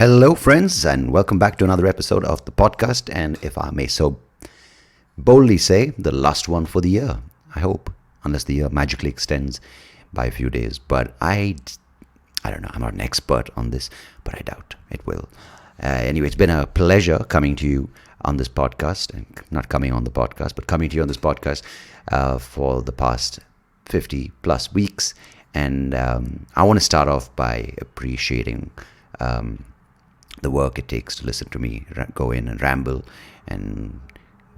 Hello, friends, and welcome back to another episode of the podcast. And if I may so boldly say, the last one for the year, I hope, unless the year magically extends by a few days. But I don't know, I'm not an expert on this, but I doubt it will. Anyway, it's been a pleasure coming to you on this podcast, and not coming on the podcast, but coming to you on this podcast for the past 50 plus weeks. And I want to start off by appreciating the work it takes to listen to me go in and ramble and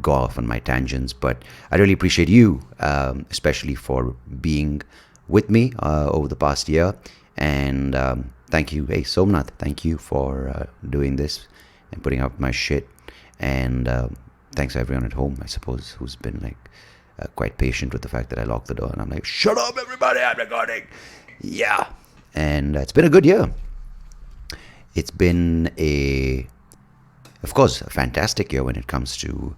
go off on my tangents. But I really appreciate you, especially for being with me over the past year. And thank you, hey Somnath, thank you for doing this and putting up my shit. And thanks to everyone at home, I suppose, who's been like quite patient with the fact that I locked the door and I'm like, shut up everybody, I'm recording. Yeah. And it's been a good year. It's been of course, a fantastic year when it comes to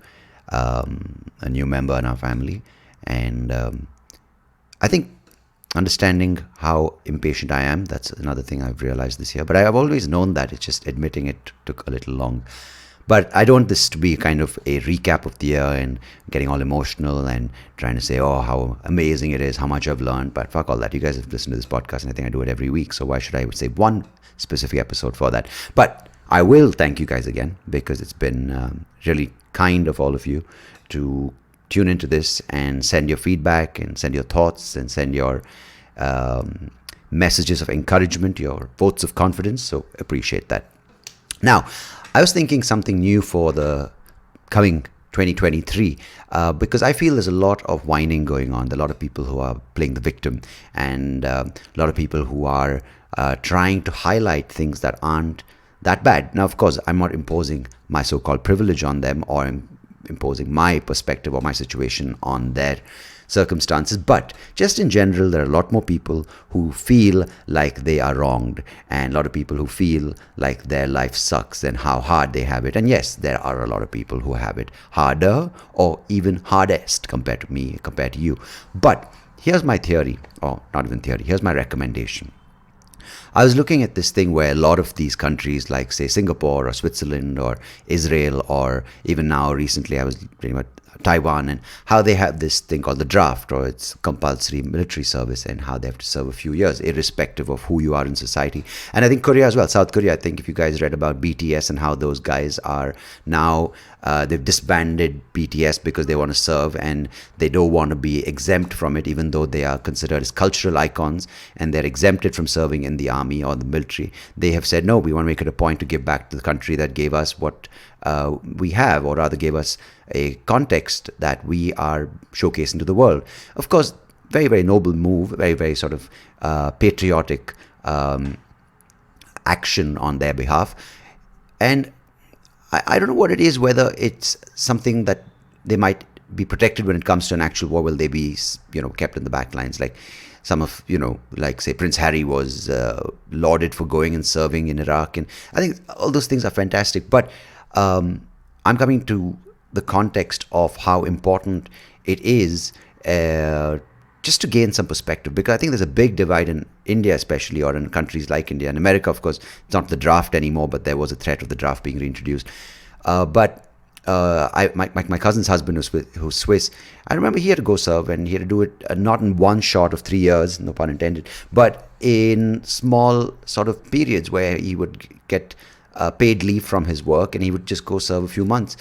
a new member in our family. And I think understanding how impatient I am, that's another thing I've realized this year. But I've always known that. It's just admitting it took a little long. But I don't want this to be kind of a recap of the year and getting all emotional and trying to say, oh, how amazing it is, how much I've learned. But fuck all that. You guys have listened to this podcast, and I think I do it every week. So why should I say one specific episode for that? But I will thank you guys again, because it's been really kind of all of you to tune into this and send your feedback and send your thoughts and send your messages of encouragement, your votes of confidence. So appreciate that. Now, I was thinking something new for the coming 2023 because I feel there's a lot of whining going on. There are a lot of people who are playing the victim, and a lot of people who are trying to highlight things that aren't that bad. Now, of course, I'm not imposing my so-called privilege on them or imposing my perspective or my situation on their circumstances, but just in general, there are a lot more people who feel like they are wronged, and a lot of people who feel like their life sucks and how hard they have it. And yes, there are a lot of people who have it harder or even hardest compared to me, compared to you. But here's my theory, or not even theory, here's my recommendation. I was looking at this thing where a lot of these countries, like say Singapore or Switzerland or Israel, or even now recently I was reading about Taiwan, and how they have this thing called the draft, or it's compulsory military service, and how they have to serve a few years irrespective of who you are in society. And I think Korea as well, South Korea, I think if you guys read about BTS and how those guys are now they've disbanded BTS because they want to serve and they don't want to be exempt from it, even though they are considered as cultural icons and they're exempted from serving in the army or the military. They have said, no, we want to make it a point to give back to the country that gave us what we have, or rather gave us a context that we are showcasing to the world. Of course, very, very noble move, very, very sort of patriotic action on their behalf. And I don't know what it is, whether it's something that they might be protected when it comes to an actual war. Will they be, kept in the back lines? Like some of, like say Prince Harry was lauded for going and serving in Iraq. And I think all those things are fantastic. But I'm coming to the context of how important it is just to gain some perspective, because I think there's a big divide in India especially, or in countries like India and America. Of course, it's not the draft anymore, but there was a threat of the draft being reintroduced. But my cousin's husband, who's Swiss, I remember he had to go serve, and he had to do it not in one shot of 3 years, no pun intended, but in small sort of periods where he would get paid leave from his work, and he would just go serve a few months.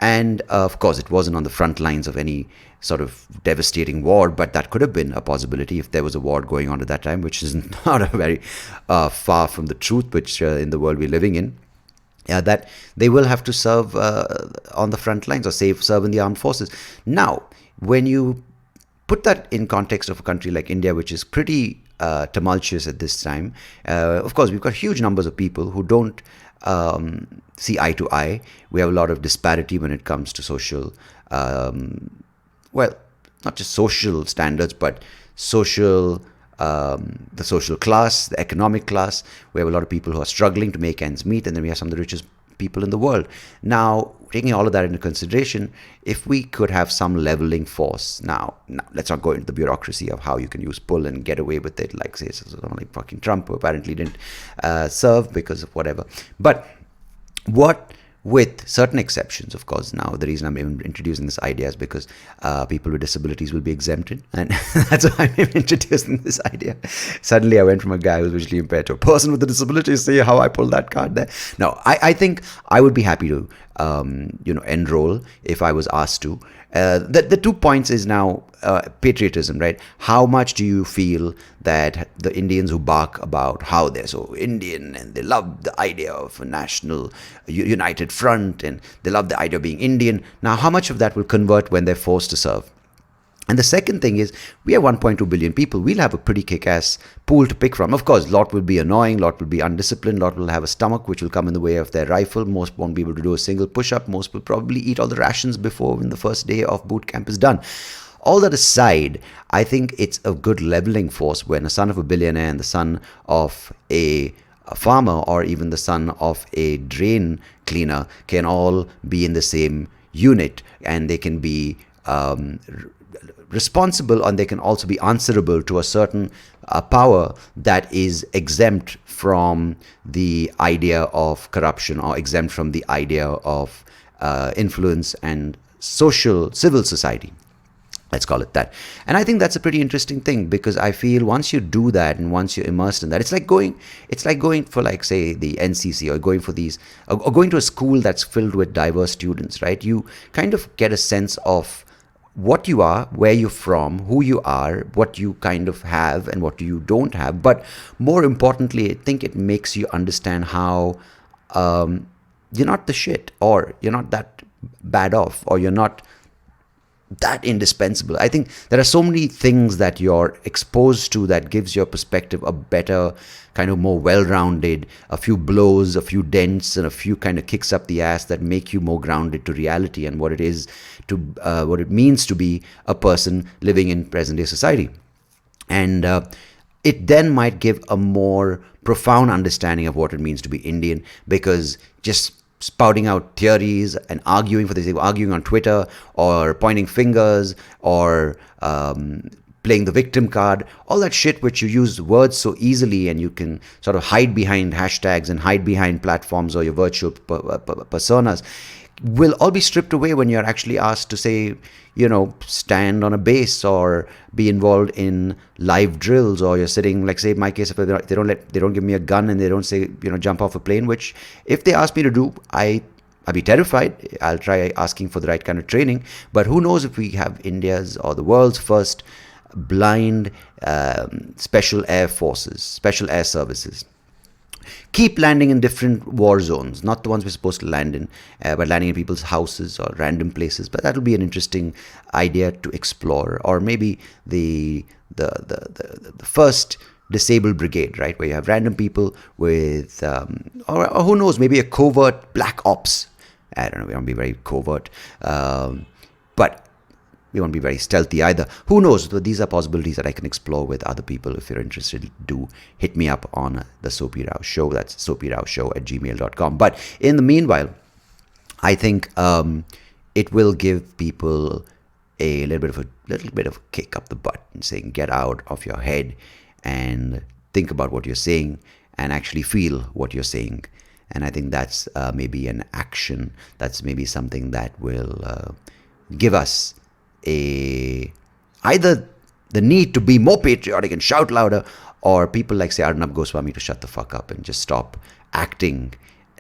And of course, it wasn't on the front lines of any sort of devastating war, but that could have been a possibility if there was a war going on at that time, which is not a very far from the truth, which in the world we're living in, that they will have to serve on the front lines, or serve in the armed forces. Now, when you put that in context of a country like India, which is pretty tumultuous at this time, of course, we've got huge numbers of people who don't see eye to eye. We have a lot of disparity when it comes to social, not just social standards, but social, the social class, the economic class. We have a lot of people who are struggling to make ends meet, and then we have some of the richest people in the world. Now, taking all of that into consideration, if we could have some leveling force, now let's not go into the bureaucracy of how you can use pull and get away with it, like say someone like fucking Trump, who apparently didn't serve because of whatever. But what, with certain exceptions, of course. Now, the reason I'm even introducing this idea is because people with disabilities will be exempted, and that's why I'm even introducing this idea. Suddenly, I went from a guy who's visually impaired to a person with a disability. See how I pulled that card there? No, I think I would be happy to, enroll if I was asked to. The 2 points is now patriotism, right? How much do you feel that the Indians who bark about how they're so Indian and they love the idea of a national united front and they love the idea of being Indian, now how much of that will convert when they're forced to serve? And the second thing is, we are 1.2 billion people. We'll have a pretty kick-ass pool to pick from. Of course, a lot will be annoying, a lot will be undisciplined, a lot will have a stomach which will come in the way of their rifle. Most won't be able to do a single push-up. Most will probably eat all the rations before when the first day of boot camp is done. All that aside, I think it's a good leveling force when a son of a billionaire and the son of a farmer, or even the son of a drain cleaner, can all be in the same unit, and they can be responsible, and they can also be answerable to a certain power that is exempt from the idea of corruption, or exempt from the idea of influence and civil society. Let's call it that. And I think that's a pretty interesting thing, because I feel once you do that and once you're immersed in that, it's like going for, like, say, the NCC, or going for these, or going to a school that's filled with diverse students, right? You kind of get a sense of what you are, where you're from, who you are, what you kind of have and what you don't have. But more importantly, I think it makes you understand how you're not the shit, or you're not that bad off, or you're not that indispensable. I think there are so many things that you're exposed to that gives your perspective a better, kind of more well-rounded, a few blows, a few dents, and a few kind of kicks up the ass that make you more grounded to reality and what it is to what it means to be a person living in present-day society. And it then might give a more profound understanding of what it means to be Indian, because just spouting out theories and arguing for this, arguing on Twitter, or pointing fingers, or playing the victim card, all that shit which you use words so easily, and you can sort of hide behind hashtags and hide behind platforms or your virtual personas, will all be stripped away when you're actually asked to, say, stand on a base or be involved in live drills, or you're sitting, like, say, in my case, if they don't give me a gun and they don't say, jump off a plane, which if they ask me to do, I'd be terrified. I'll try asking for the right kind of training. But who knows if we have India's or the world's first blind special air forces, special air services. Keep landing in different war zones, not the ones we're supposed to land in, but landing in people's houses or random places. But that'll be an interesting idea to explore. Or maybe the first disabled brigade, right, where you have random people with, or who knows, maybe a covert black ops. I don't know, we don't be very covert, but we won't be very stealthy either. Who knows? These are possibilities that I can explore with other people. If you're interested, do hit me up on the SoapyRao show. That's SoapyRaoShow@gmail.com. But in the meanwhile, I think it will give people a little bit of a kick up the butt, and saying, get out of your head and think about what you're saying and actually feel what you're saying. And I think that's maybe an action. That's maybe something that will give us either the need to be more patriotic and shout louder, or people like, say, Arnab Goswami to shut the fuck up and just stop acting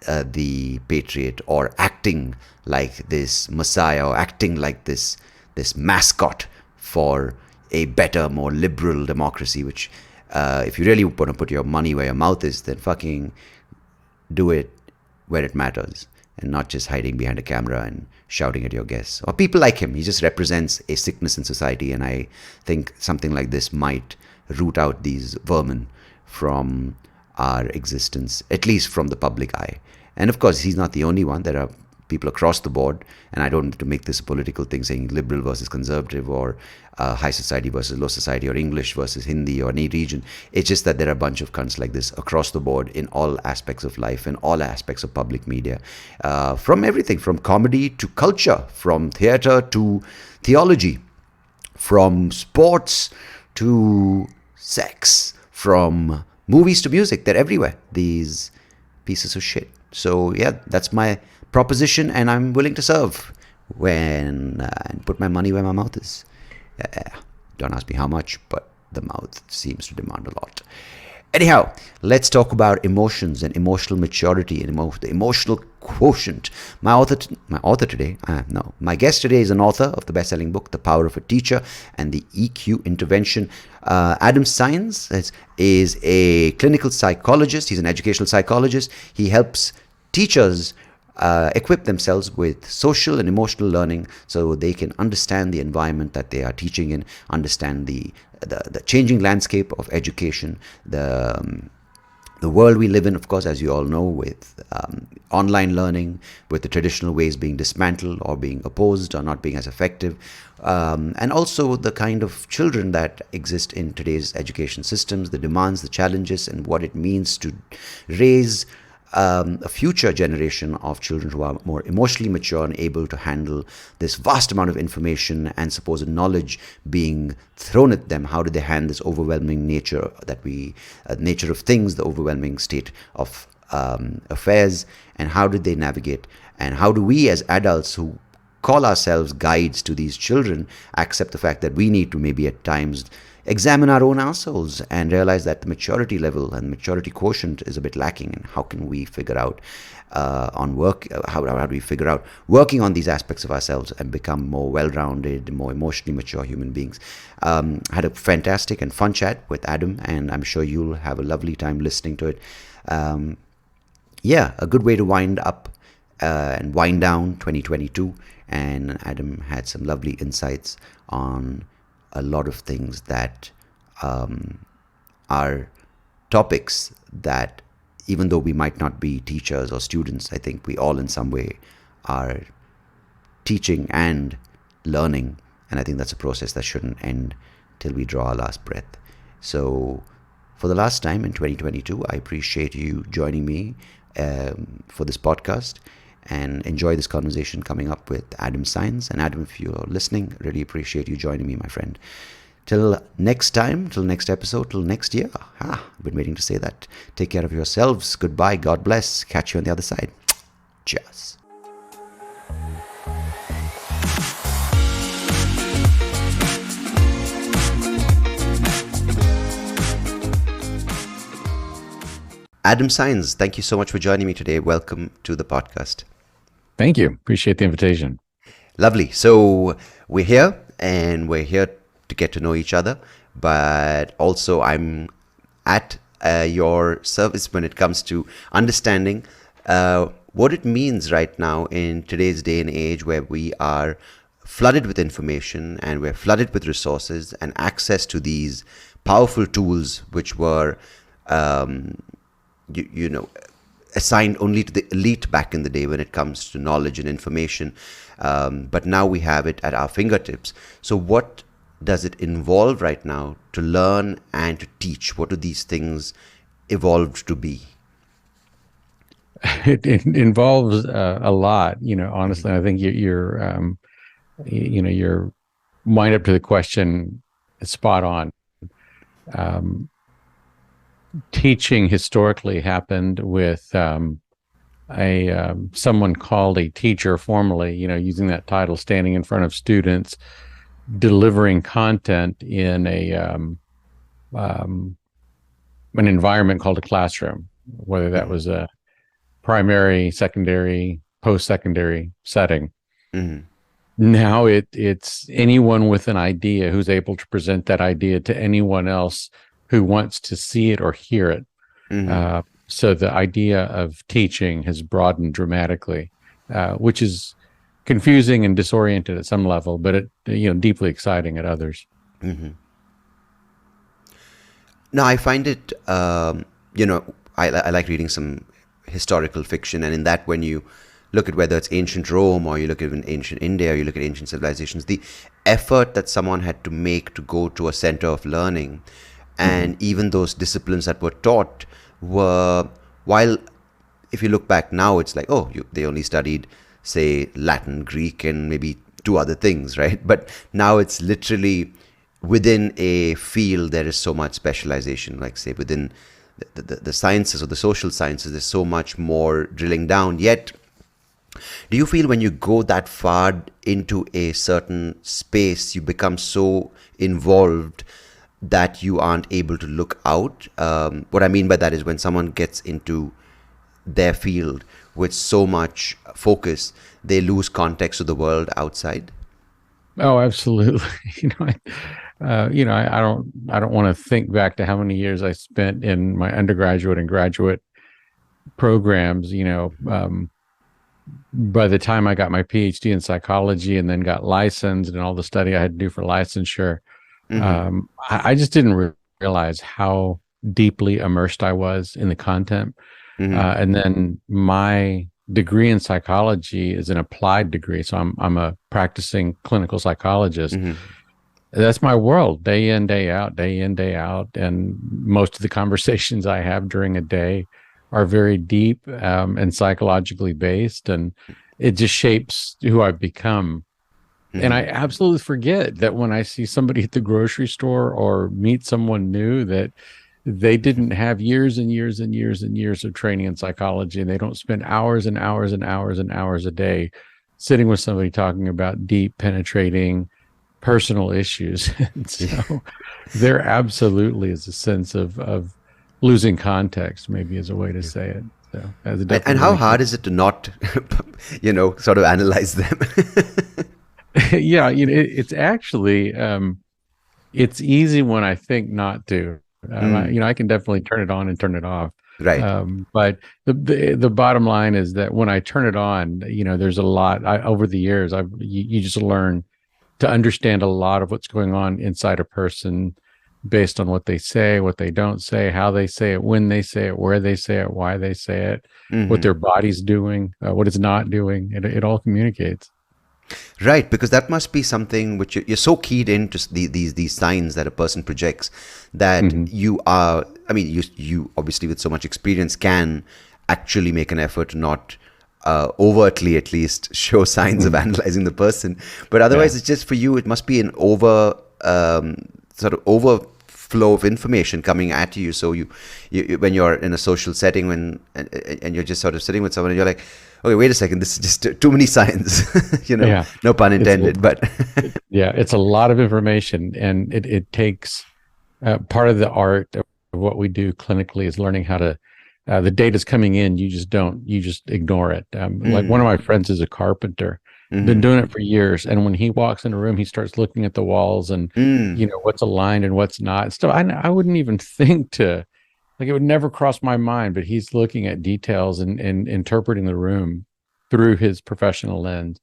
the patriot, or acting like this messiah, or acting like this mascot for a better, more liberal democracy, which if you really want to put your money where your mouth is, then fucking do it where it matters, and not just hiding behind a camera and shouting at your guests. Or people like him. He just represents a sickness in society, and I think something like this might root out these vermin from our existence, at least from the public eye. And of course, he's not the only one. There are people across the board, and I don't need to make this a political thing saying liberal versus conservative or high society versus low society or English versus Hindi or any region. It's just that there are a bunch of cunts like this across the board in all aspects of life and all aspects of public media, from everything from comedy to culture, from theater to theology, from sports to sex, from movies to music. They're everywhere, these pieces of shit. So yeah, that's my proposition, and I'm willing to serve when and put my money where my mouth is. Don't ask me how much, but the mouth seems to demand a lot. Anyhow, let's talk about emotions and emotional maturity and the emotional quotient. My guest today is an author of the best-selling book, The Power of a Teacher and the EQ Intervention. Adam Saenz is a clinical psychologist. He's an educational psychologist. He helps teachers equip themselves with social and emotional learning so they can understand the environment that they are teaching in, understand the changing landscape of education, the world we live in, of course, as you all know, with online learning, with the traditional ways being dismantled or being opposed or not being as effective, and also the kind of children that exist in today's education systems, the demands, the challenges, and what it means to raise a future generation of children who are more emotionally mature and able to handle this vast amount of information and supposed knowledge being thrown at them. How do they handle this overwhelming nature nature of things, the overwhelming state of affairs, and how do they navigate? And how do we as adults who call ourselves guides to these children accept the fact that we need to maybe at times examine our own assholes and realize that the maturity level and maturity quotient is a bit lacking, and how can we figure out how do we figure out working on these aspects of ourselves and become more well-rounded, more emotionally mature human beings. Had a fantastic and fun chat with Adam, and I'm sure you'll have a lovely time listening to it. A good way to wind up and wind down 2022, and Adam had some lovely insights on a lot of things that are topics that, even though we might not be teachers or students, I think we all in some way are teaching and learning, and I think that's a process that shouldn't end till we draw our last breath. So for the last time in 2022, I appreciate you joining me for this podcast, and enjoy this conversation coming up with Adam Saenz. And Adam, if you're listening, really appreciate you joining me, my friend. Till next time, till next episode, till next year. I've been waiting to say that. Take care of yourselves. Goodbye. God bless. Catch you on the other side. Cheers. Adam Saenz, thank you so much for joining me today. Welcome to the podcast. Thank you. Appreciate the invitation. Lovely. So we're here, and we're here to get to know each other, but also I'm at your service when it comes to understanding what it means right now in today's day and age, where we are flooded with information and we're flooded with resources and access to these powerful tools which were assigned only to the elite back in the day when it comes to knowledge and information. But now we have it at our fingertips. So what does it involve right now to learn and to teach? What do these things evolve to be? It involves a lot, honestly. I think you're wind up to the question spot on. Teaching historically happened with someone called a teacher formerly, using that title, standing in front of students, delivering content in an environment called a classroom, whether that was a primary, secondary, post-secondary setting. Mm-hmm. Now it's anyone with an idea who's able to present that idea to anyone else who wants to see it or hear it. Mm-hmm. So the idea of teaching has broadened dramatically, which is confusing and disoriented at some level, but deeply exciting at others. Mm-hmm. Now, I find it, I like reading some historical fiction, and in that, when you look at whether it's ancient Rome or you look at even ancient India or you look at ancient civilizations, the effort that someone had to make to go to a center of learning, and even those disciplines that were taught were, while if you look back now, it's like, oh, they only studied, say, Latin, Greek, and maybe two other things, right? But now it's literally within a field, there is so much specialization, like, say, within the sciences or the social sciences, there's so much more drilling down. Yet, do you feel when you go that far into a certain space, you become so involved that you aren't able to look out? What I mean by that is when someone gets into their field with so much focus, they lose context of the world outside. Oh, absolutely. I don't want to think back to how many years I spent in my undergraduate and graduate programs. By the time I got my PhD in psychology and then got licensed and all the study I had to do for licensure, I just didn't realize how deeply immersed I was in the content. And then my degree in psychology is an applied degree, so I'm a practicing clinical psychologist. That's my world, day in, day out, day in, day out. And most of the conversations I have during a day are very deep and psychologically based, and it just shapes who I've become. And I absolutely forget that when I see somebody at the grocery store or meet someone new, that they didn't have years and years and years and years of training in psychology, and they don't spend hours and hours and hours and hours a day sitting with somebody talking about deep, penetrating personal issues. And so there absolutely is a sense of losing context, maybe is a way to say it. So, and how hard is it to not, sort of analyze them? Yeah, it's actually, it's easy when I think not to. I can definitely turn it on and turn it off. Right. But the bottom line is that when I turn it on, there's a lot. Over the years, you just learn to understand a lot of what's going on inside a person based on what they say, what they don't say, how they say it, when they say it, where they say it, why they say it, what their body's doing, what it's not doing. It all communicates. Right, because that must be something which you're so keyed into these signs that a person projects that you are. I mean, you obviously with so much experience can actually make an effort to not overtly, at least, show signs of analyzing the person. But otherwise, it's just for you. It must be an sort of overflow of information coming at you. So you when you're in a social setting and you're just sort of sitting with someone and you're like, okay, wait a second, this is just too many signs, no pun intended, but it's a lot of information, and it takes part of the art of what we do clinically is learning how to, the data's coming in, you just ignore it. Like one of my friends is a carpenter, been doing it for years. And when he walks in a room, he starts looking at the walls and, what's aligned and what's not. So I wouldn't even think to, like, it would never cross my mind, but he's looking at details and interpreting the room through his professional lens.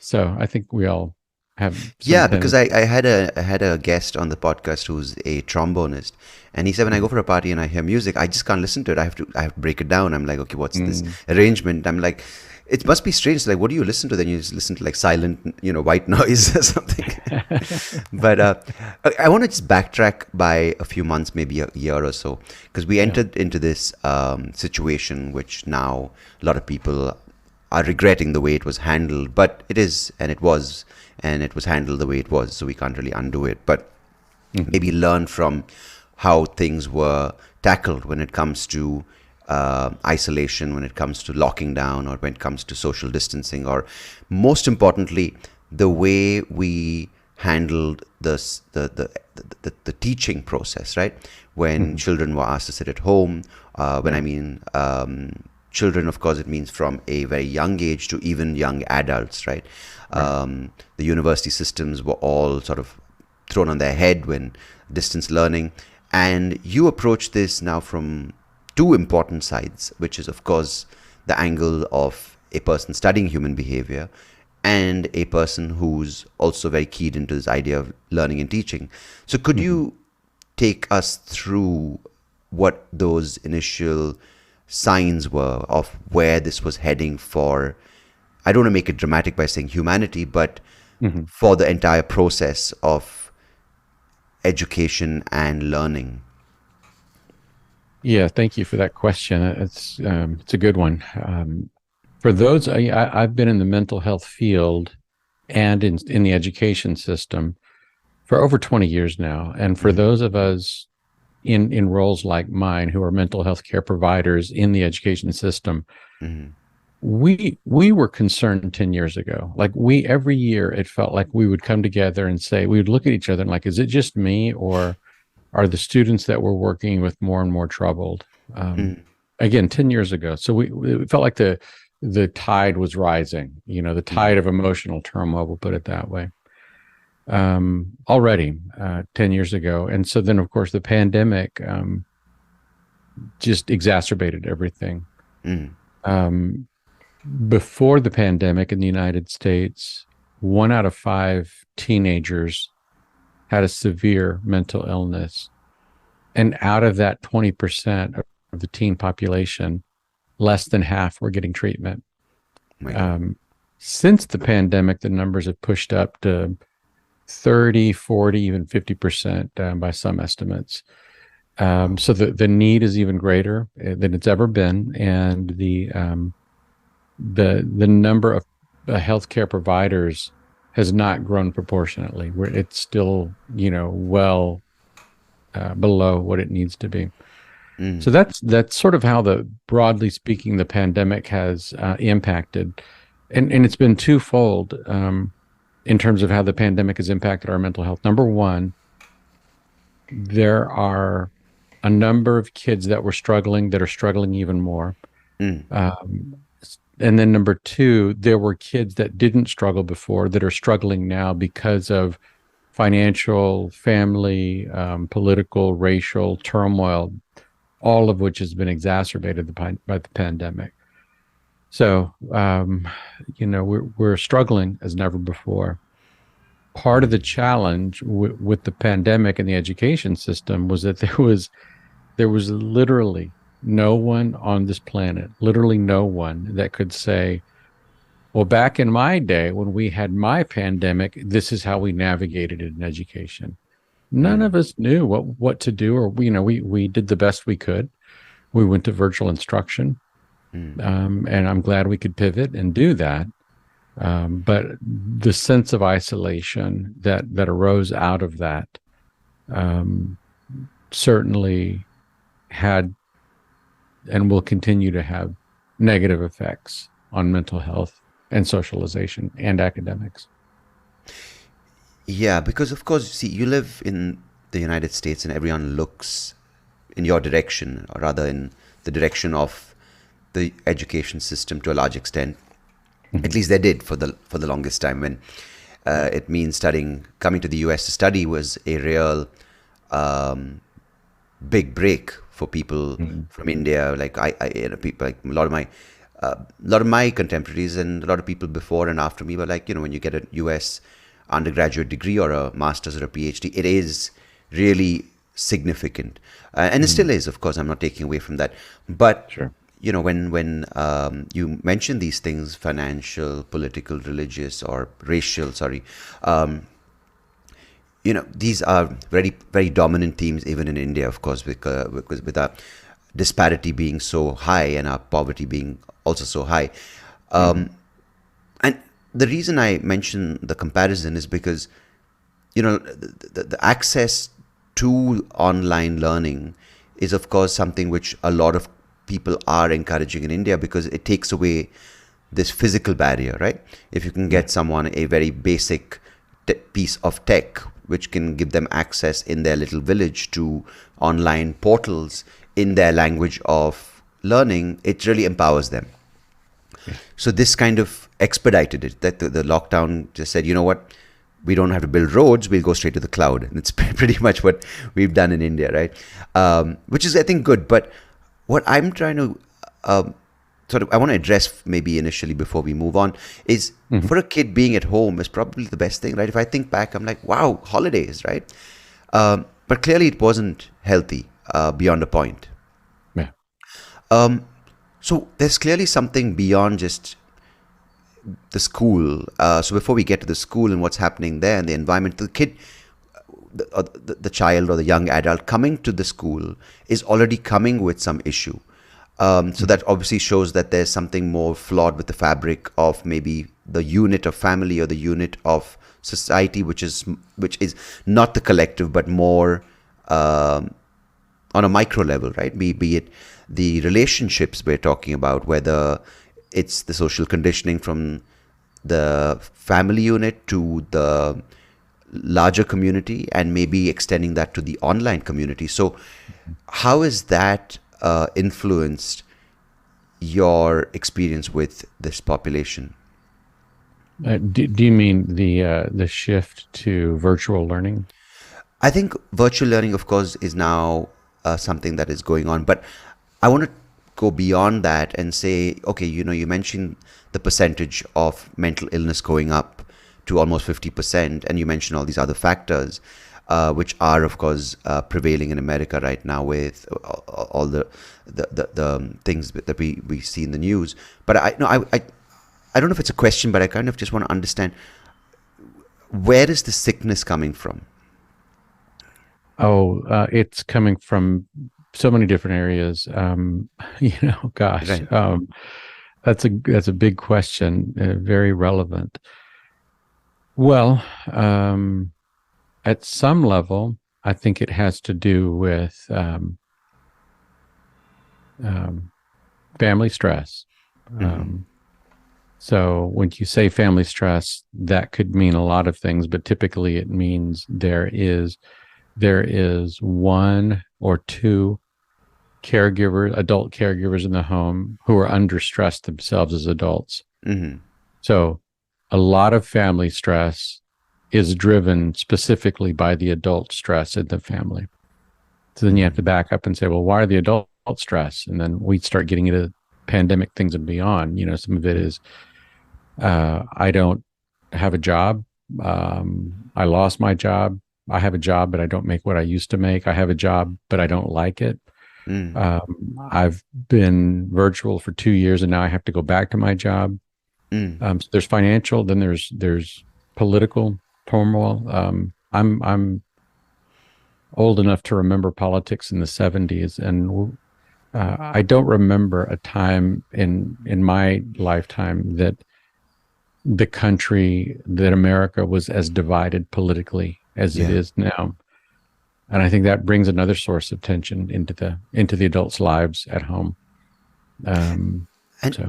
So I think we all have. Because I had a guest on the podcast who's a trombonist, and he said when I go for a party and I hear music, I just can't listen to it. I have to break it down. I'm like, okay, what's this arrangement? I'm like, it must be strange. Like, what do you listen to? Then you just listen to like silent, white noise or something. But I want to just backtrack by a few months, maybe a year or so, because we entered into this situation which now a lot of people are regretting the way it was handled. But it is, and it was handled the way it was. So we can't really undo it. But maybe learn from how things were tackled when it comes to isolation, when it comes to locking down, or when it comes to social distancing, or most importantly, the way we handled the teaching process, right? When children were asked to sit at home, when I mean children, of course, it means from a very young age to even young adults, right? The university systems were all sort of thrown on their head when distance learning, and you approach this now from two important sides, which is, of course, the angle of a person studying human behavior and a person who's also very keyed into this idea of learning and teaching. So could you take us through what those initial signs were of where this was heading for I don't want to make it dramatic by saying humanity, but Mhm. for the entire process of education and learning? Yeah, thank you for that question. It's a good one. For those, I've been in the mental health field and in the education system for over 20 years now. And for Mm-hmm. those of us in roles like mine who are mental health care providers in the education system, Mm-hmm. we were concerned 10 years ago. Like we every year it felt like we would come together and say, we would look at each other and like, is it just me, or are the students that we're working with more and more troubled? Um, Mm-hmm. Again, 10 years ago. So we felt like the tide was rising, the Mm-hmm. tide of emotional turmoil, we'll put it that way. Already 10 years ago. And so then, of course, the pandemic just exacerbated everything. Mm-hmm. Um, Before the pandemic in the United States, 1 out of 5 teenagers had a severe mental illness. And out of that 20% of the teen population, less than half were getting treatment. My God. Um, since the pandemic, the numbers have pushed up to 30, 40, even 50% by some estimates. Wow. So the need is even greater than it's ever been. And the number of healthcare providers has not grown proportionately. Where it's still, well below what it needs to be. So Mm-hmm. that's sort of how broadly speaking, the pandemic has impacted, and it's been twofold in terms of how the pandemic has impacted our mental health. Number one, there are a number of kids that were struggling that are struggling even more. Mm-hmm. Um, and then number two, there were kids that didn't struggle before that are struggling now because of financial, family, political, racial turmoil, all of which has been exacerbated by the pandemic. So, we're struggling as never before. Part of the challenge with the pandemic and the education system was that there was literally no one on this planet, literally no one that could say, well, back in my day when we had my pandemic, this is how we navigated it in education. None Mm-hmm. of us knew what to do, or we did the best we could. We went to virtual instruction, Mm-hmm. and I'm glad we could pivot and do that. But the sense of isolation that arose out of that um, certainly had and will continue to have negative effects on mental health and socialization and academics. Yeah, because of course, see, you live in the United States and everyone looks in your direction, or rather in the direction of the education system to a large extent. At Mhm. least they did for the longest time. When it means studying, coming to the US to study was a real um, big break for people Mhm. from India. Like people like a lot of my contemporaries and a lot of people before and after me were like, when you get a US undergraduate degree or a master's or a PhD, it is really significant, and it Mhm. still is. Of course, I'm not taking away from that, but Sure. when you mention these things, financial, political, religious, or racial, sorry, um, these are very, very dominant themes even in India, of course, because with our disparity being so high and our poverty being also so high. Mhm. And the reason I mention the comparison is because, the access to online learning is, of course, something which a lot of people are encouraging in India because it takes away this physical barrier, right? If you can Yeah. get someone a very basic piece of tech which can give them access in their little village to online portals in their language of learning, it really empowers them. Yeah. So this kind of expedited it. That the lockdown just said, you know what, we don't have to build roads; we'll go straight to the cloud, and it's pretty much what we've done in India, right? Which is, I think, good. But what I'm trying to I want to address maybe initially before we move on is, Mhm. for a kid, being at home is probably the best thing, right? If I think back, I'm like, wow, holidays, right? But clearly, it wasn't healthy beyond a point. Yeah. Um, so there's clearly something beyond just the school. So before we get to the school and what's happening there and the environment, the kid, the child or the young adult coming to the school is already coming with some issue. So that obviously shows that there's something more flawed with the fabric of maybe the unit of family or the unit of society, which is not the collective, but more on a micro level, right? Be it the relationships we're talking about, whether it's the social conditioning from the family unit to the larger community, and maybe extending that to the online community. So how has that influenced your experience with this population? Do you mean the shift to virtual learning? I think virtual learning, of course, is now something that is going on, but I want to go beyond that and say, okay, you mentioned the percentage of mental illness going up to almost 50%, and you mentioned all these other factors, which are, of course, prevailing in America right now with all the things that we see in the news. But I don't know if it's a question, but I kind of just want to understand, where is the sickness coming from? Oh, it's coming from so many different areas. Gosh, Right. that's a big question, very relevant. Well, at some level, I think it has to do with family stress. So when you say family stress, that could mean a lot of things, but typically it means there is one or two adult caregivers in the home who are under stress themselves as adults. So a lot of family stress is driven specifically by the adult stress in the family. So then you have to back up and say, well, why are the adult stress? And then we start getting into pandemic things and beyond. Some of it is, I don't have a job. I lost my job. I have a job, but I don't make what I used to make. I have a job, but I don't like it. I've been virtual for 2 years, and now I have to go back to my job. So there's financial, then there's political turmoil. I'm old enough to remember politics in the 70s, and I don't remember a time in my lifetime that America was as divided politically as it is now. And I think that brings another source of tension into the adults' lives at home. And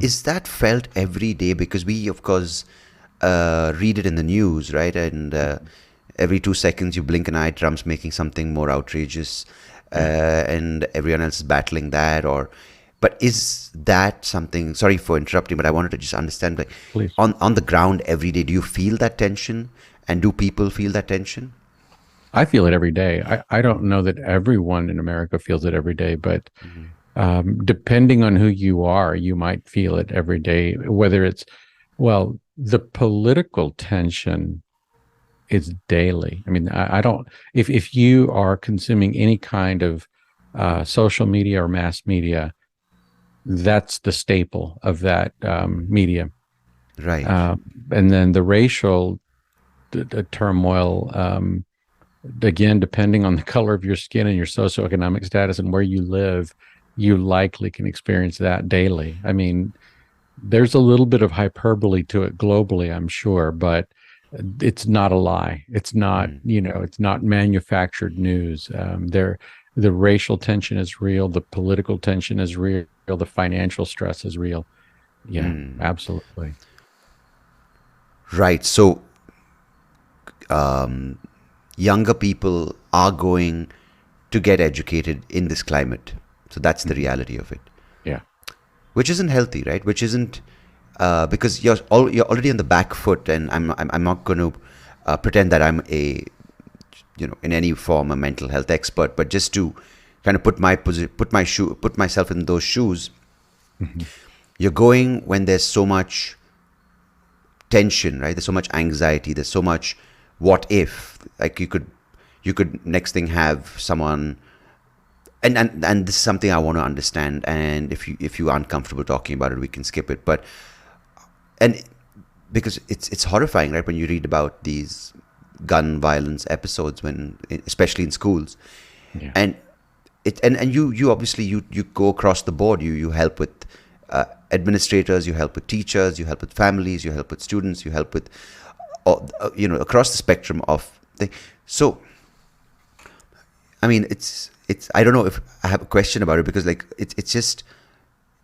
is that felt every day? Because we, of course, read it in the news, right? And every 2 seconds you blink an eye, Trump's making something more outrageous, and everyone else is battling that. But is that something? Sorry for interrupting, but I wanted to just understand, like, Please. on the ground every day, do you feel that tension, and do people feel that tension? I feel it every day. I don't know that everyone in America feels it every day, but depending on who you are, you might feel it every day. Whether it's, well, the political tension is daily. I mean, I don't. If you are consuming any kind of social media or mass media, that's the staple of that media, Right. and then the racial turmoil. Again, depending on the color of your skin and your socioeconomic status and where you live, you likely can experience that daily. I mean, there's a little bit of hyperbole to it globally, I'm sure, but it's not a lie. It's not, it's not manufactured news. The racial tension is real. The political tension is real. The financial stress is real. Yeah, absolutely. Right. So, younger people are going to get educated in this climate. So that's the reality of it. Yeah. Which isn't healthy, right? Which isn't, because you're already on the back foot, and I'm not going to pretend that I'm in any form a mental health expert, but just to kind of put myself in those shoes. You're going when there's so much tension, right? There's so much anxiety. There's so much what if, like you could next thing have someone, and this is something I want to understand, and if you aren't comfortable talking about it, we can skip it. But and because it's horrifying, right? When you read about these gun violence episodes, when especially in schools, Yeah. and you obviously you go across the board. You help with administrators, you help with teachers, you help with families, you help with students, you help with across the spectrum of things. So I mean, it's I don't know if I have a question about it, because like it's just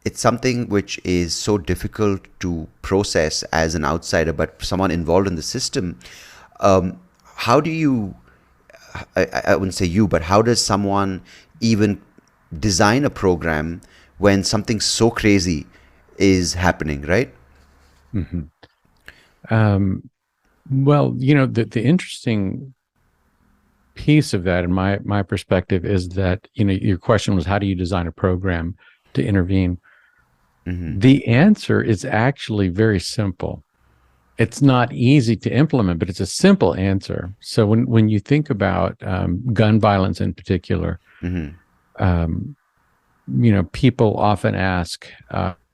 it's something which is so difficult to process as an outsider, but someone involved in the system. How do you? I wouldn't say you, but how does someone even design a program when something so crazy is happening, right? Hmm. Well, the interesting piece of that, in my perspective, is that your question was, how do you design a program to intervene? Mm-hmm. The answer is actually very simple. It's not easy to implement, but it's a simple answer. So when you think about gun violence in particular, Mm-hmm. um, people often ask,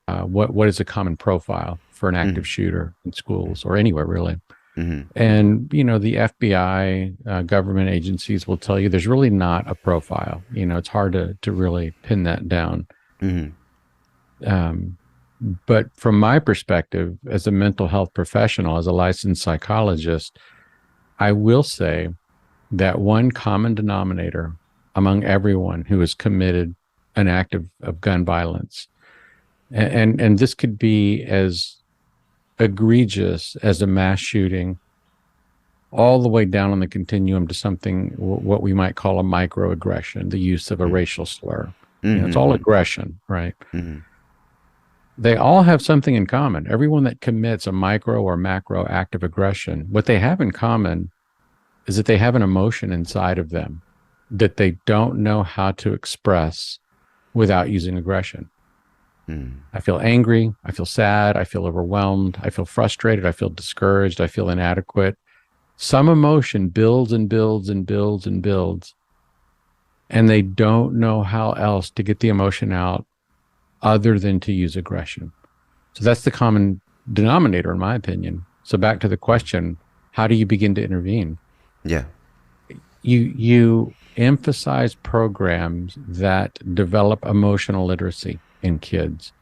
what is a common profile for an active shooter in schools or anywhere, really? Mm-hmm. And the FBI, government agencies will tell you there's really not a profile. It's hard to really pin that down. Mm-hmm. Um, but from my perspective, as a mental health professional, as a licensed psychologist, I will say that one common denominator among everyone who has committed an act of gun violence, and this could be as egregious as a mass shooting, all the way down on the continuum to something what we might call a microaggression, the use of a racial slur. It's all Mm-hmm. aggression, right? Mm-hmm. They all have something in common. Everyone that commits a micro or macro act of aggression, what they have in common is that they have an emotion inside of them that they don't know how to express without using aggression. I feel angry. I feel sad. I feel overwhelmed. I feel frustrated. I feel discouraged. I feel inadequate. Some emotion builds and builds and builds and builds, and they don't know how else to get the emotion out other than to use aggression. So that's the common denominator, in my opinion. So back to the question, how do you begin to intervene? Yeah. You emphasize programs that develop emotional literacy in kids.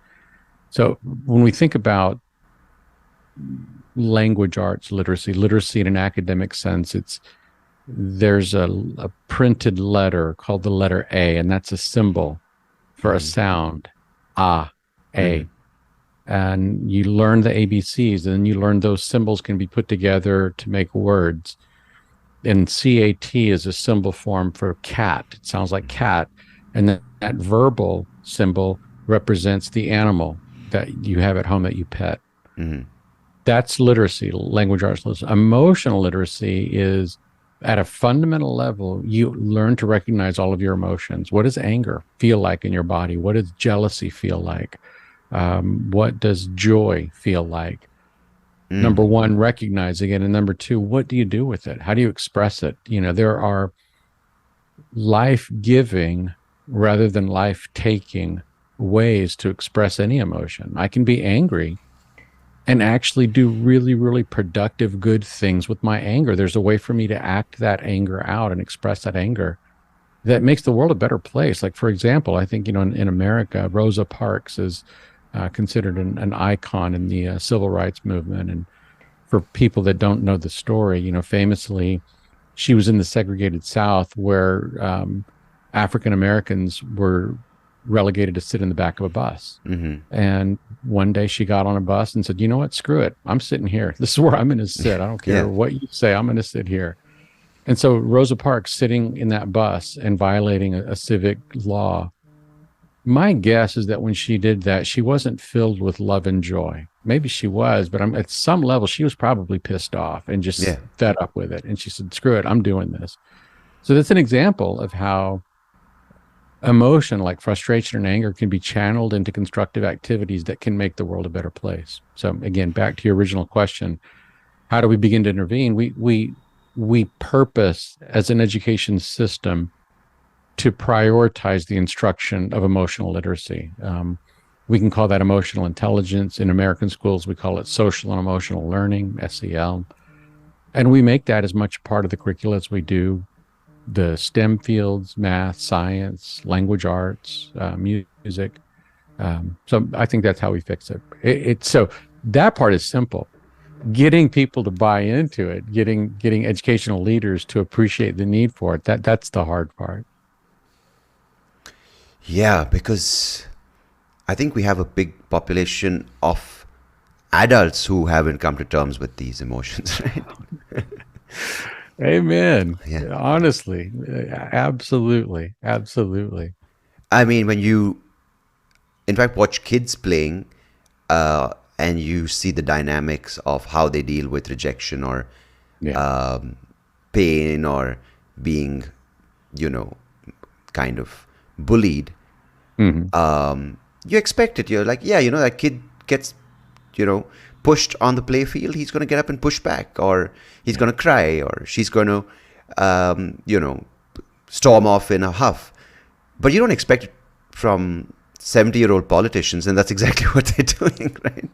So when we think about language arts literacy in an academic sense, there's a printed letter called the letter A, and that's a symbol for a sound, a. And you learn the ABCs, and then you learn those symbols can be put together to make words. And CAT is a symbol form for cat. It sounds like cat. And that verbal symbol represents the animal that you have at home that you pet. Mm-hmm. That's literacy, language arts literacy. Emotional literacy is at a fundamental level, you learn to recognize all of your emotions. What does anger feel like in your body? What does jealousy feel like? What does joy feel like? Number one, recognizing it. And number two, what do you do with it? How do you express it? There are life-giving rather than life-taking ways to express any emotion. I can be angry and actually do really, really productive, good things with my anger. There's a way for me to act that anger out and express that anger that makes the world a better place. Like, for example, I think, in America, Rosa Parks is considered an icon in the civil rights movement. And for people that don't know the story, famously, she was in the segregated South where African Americans were relegated to sit in the back of a bus. And one day she got on a bus and said, you know what, screw it. I'm sitting here. This is where I'm going to sit. I don't care what you say. I'm going to sit here. And so Rosa Parks sitting in that bus and violating a civic law. My guess is that when she did that, she wasn't filled with love and joy. Maybe she was, but at some level, she was probably pissed off and just fed up with it. And she said, screw it, I'm doing this. So that's an example of how emotion like frustration and anger can be channeled into constructive activities that can make the world a better place. So again, back to your original question, how do we begin to intervene? We purpose as an education system to prioritize the instruction of emotional literacy. We can call that emotional intelligence. In American schools, we call it social and emotional learning, SEL. And we make that as much part of the curricula as we do the STEM fields, math, science, language arts, music. So I think that's how we fix it. So that part is simple. Getting people to buy into it, getting educational leaders to appreciate the need for it. That's the hard part. Yeah, because I think we have a big population of adults who haven't come to terms with these emotions, right? Amen. Yeah. Honestly, absolutely, absolutely. I mean, when you, in fact, watch kids playing, and you see the dynamics of how they deal with rejection or Yeah. pain or being, you know, kind of bullied, Hmm. you expect it. You're like, yeah, that kid gets, pushed on the play field. He's going to get up and push back, or he's Yeah. going to cry, or she's going to, storm off in a huff. But you don't expect it from 70-year-old politicians, and that's exactly what they're doing, right?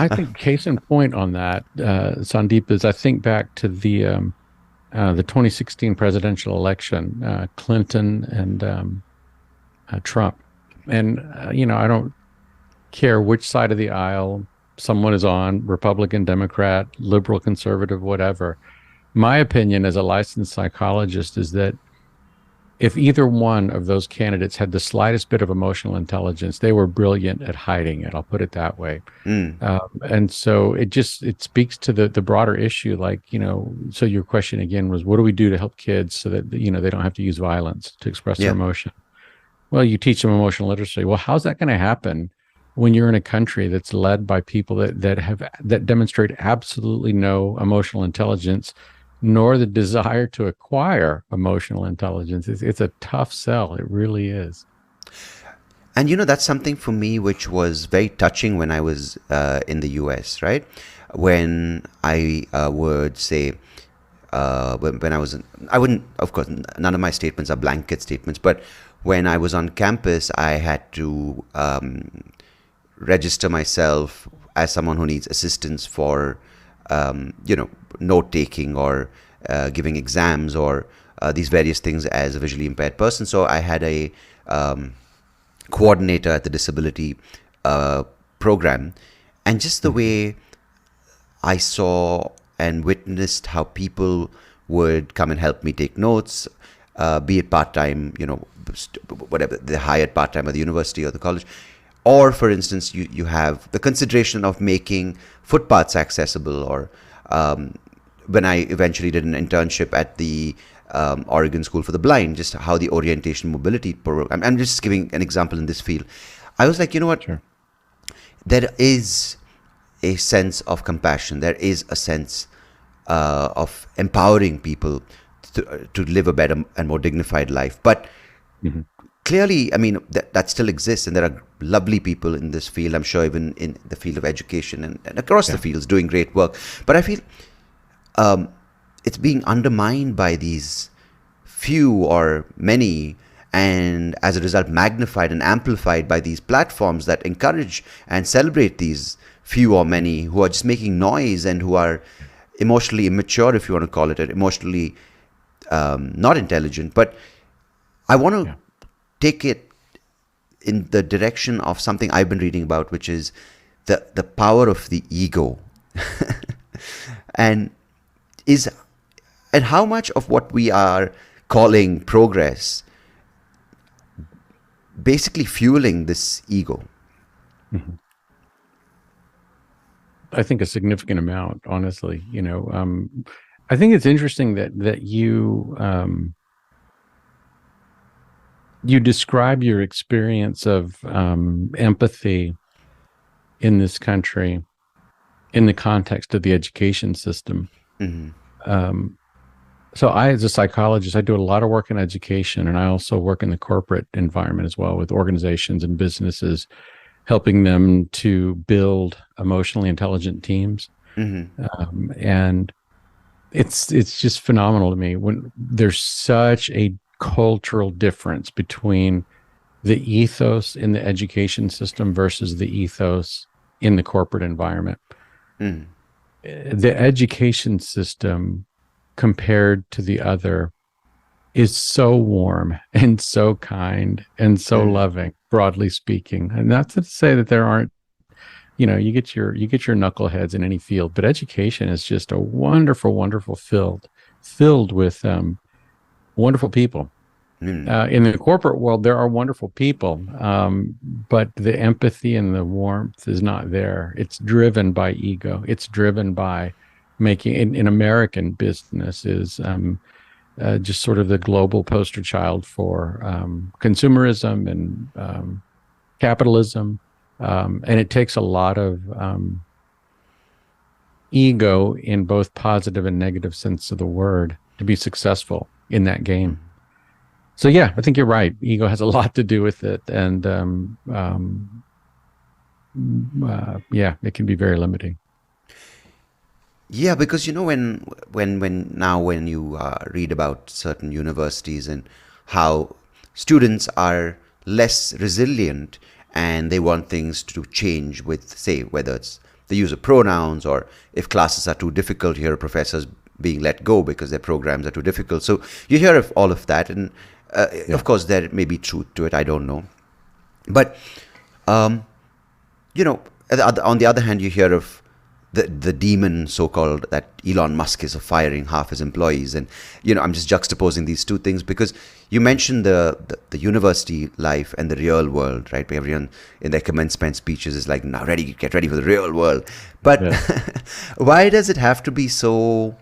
I think case in point on that, Sandeep, is I think back to the 2016 presidential election, Clinton and Trump. And, I don't care which side of the aisle someone is on, Republican, Democrat, liberal, conservative, whatever. My opinion as a licensed psychologist is that if either one of those candidates had the slightest bit of emotional intelligence, they were brilliant at hiding it. I'll put it that way. And so it speaks to the broader issue. Like, so your question again was, what do we do to help kids so that, they don't have to use violence to express their Yeah. emotion? Well, you teach them emotional literacy. Well, how's that going to happen when you're in a country that's led by people that demonstrate absolutely no emotional intelligence, nor the desire to acquire emotional intelligence? It's a tough sell. It really is. And that's something for me which was very touching when I was in the US, right? When I would say, when I was, I wouldn't, of course, none of my statements are blanket statements, but when I was on campus, I had to register myself as someone who needs assistance for, note taking or giving exams or these various things as a visually impaired person. So I had a coordinator at the disability program, and just the way I saw and witnessed how people would come and help me take notes, be it part-time, whatever, they hired part-time at the university or the college. Or, for instance, you have the consideration of making footpaths accessible, or when I eventually did an internship at the Oregon School for the Blind, just how the orientation mobility program, I'm just giving an example in this field. I was like, you know what? Sure. There is a sense of compassion. There is a sense of empowering people to live a better and more dignified life. But clearly, I mean, that still exists, and there are lovely people in this field, I'm sure, even in the field of education and across the fields doing great work. But I feel it's being undermined by these few or many, and as a result magnified and amplified by these platforms that encourage and celebrate these few or many who are just making noise and who are emotionally immature, if you want to call it, emotionally not intelligent. But I want to take it in the direction of something I've been reading about, which is the power of the ego. and how much of what we are calling progress basically fueling this ego. I think a significant amount, honestly. I think it's interesting that you describe your experience of empathy in this country in the context of the education system. So I, as a psychologist, I do a lot of work in education, and I also work in the corporate environment as well with organizations and businesses, helping them to build emotionally intelligent teams. And it's just phenomenal to me when there's such a cultural difference between the ethos in the education system versus the ethos in the corporate environment. Mm. The education system compared to the other is so warm and so kind and so Mm. loving, broadly speaking. And not to say that there aren't, you get your knuckleheads in any field, but education is just a wonderful, wonderful filled with wonderful people. Mm. In the corporate world, there are wonderful people, but the empathy and the warmth is not there. It's driven by ego. It's driven by making in American business is just sort of the global poster child for consumerism and capitalism. And it takes a lot of ego in both positive and negative sense of the word to be successful in that game. So yeah, I think you're right. Ego has a lot to do with it, and yeah, it can be very limiting. Yeah, because when you read about certain universities and how students are less resilient and they want things to change with, say, whether it's the use of pronouns or if classes are too difficult, here professors being let go because their programs are too difficult. So you hear of all of that, and Yeah. of course there may be truth to it. I don't know, but um, on the other hand, you hear of the demon, so-called, that Elon Musk is firing half his employees. And I'm just juxtaposing these two things because you mentioned the university life and the real world, right? Everyone in their commencement speeches is like, now get ready for the real world. But Yeah. why does it have to be so?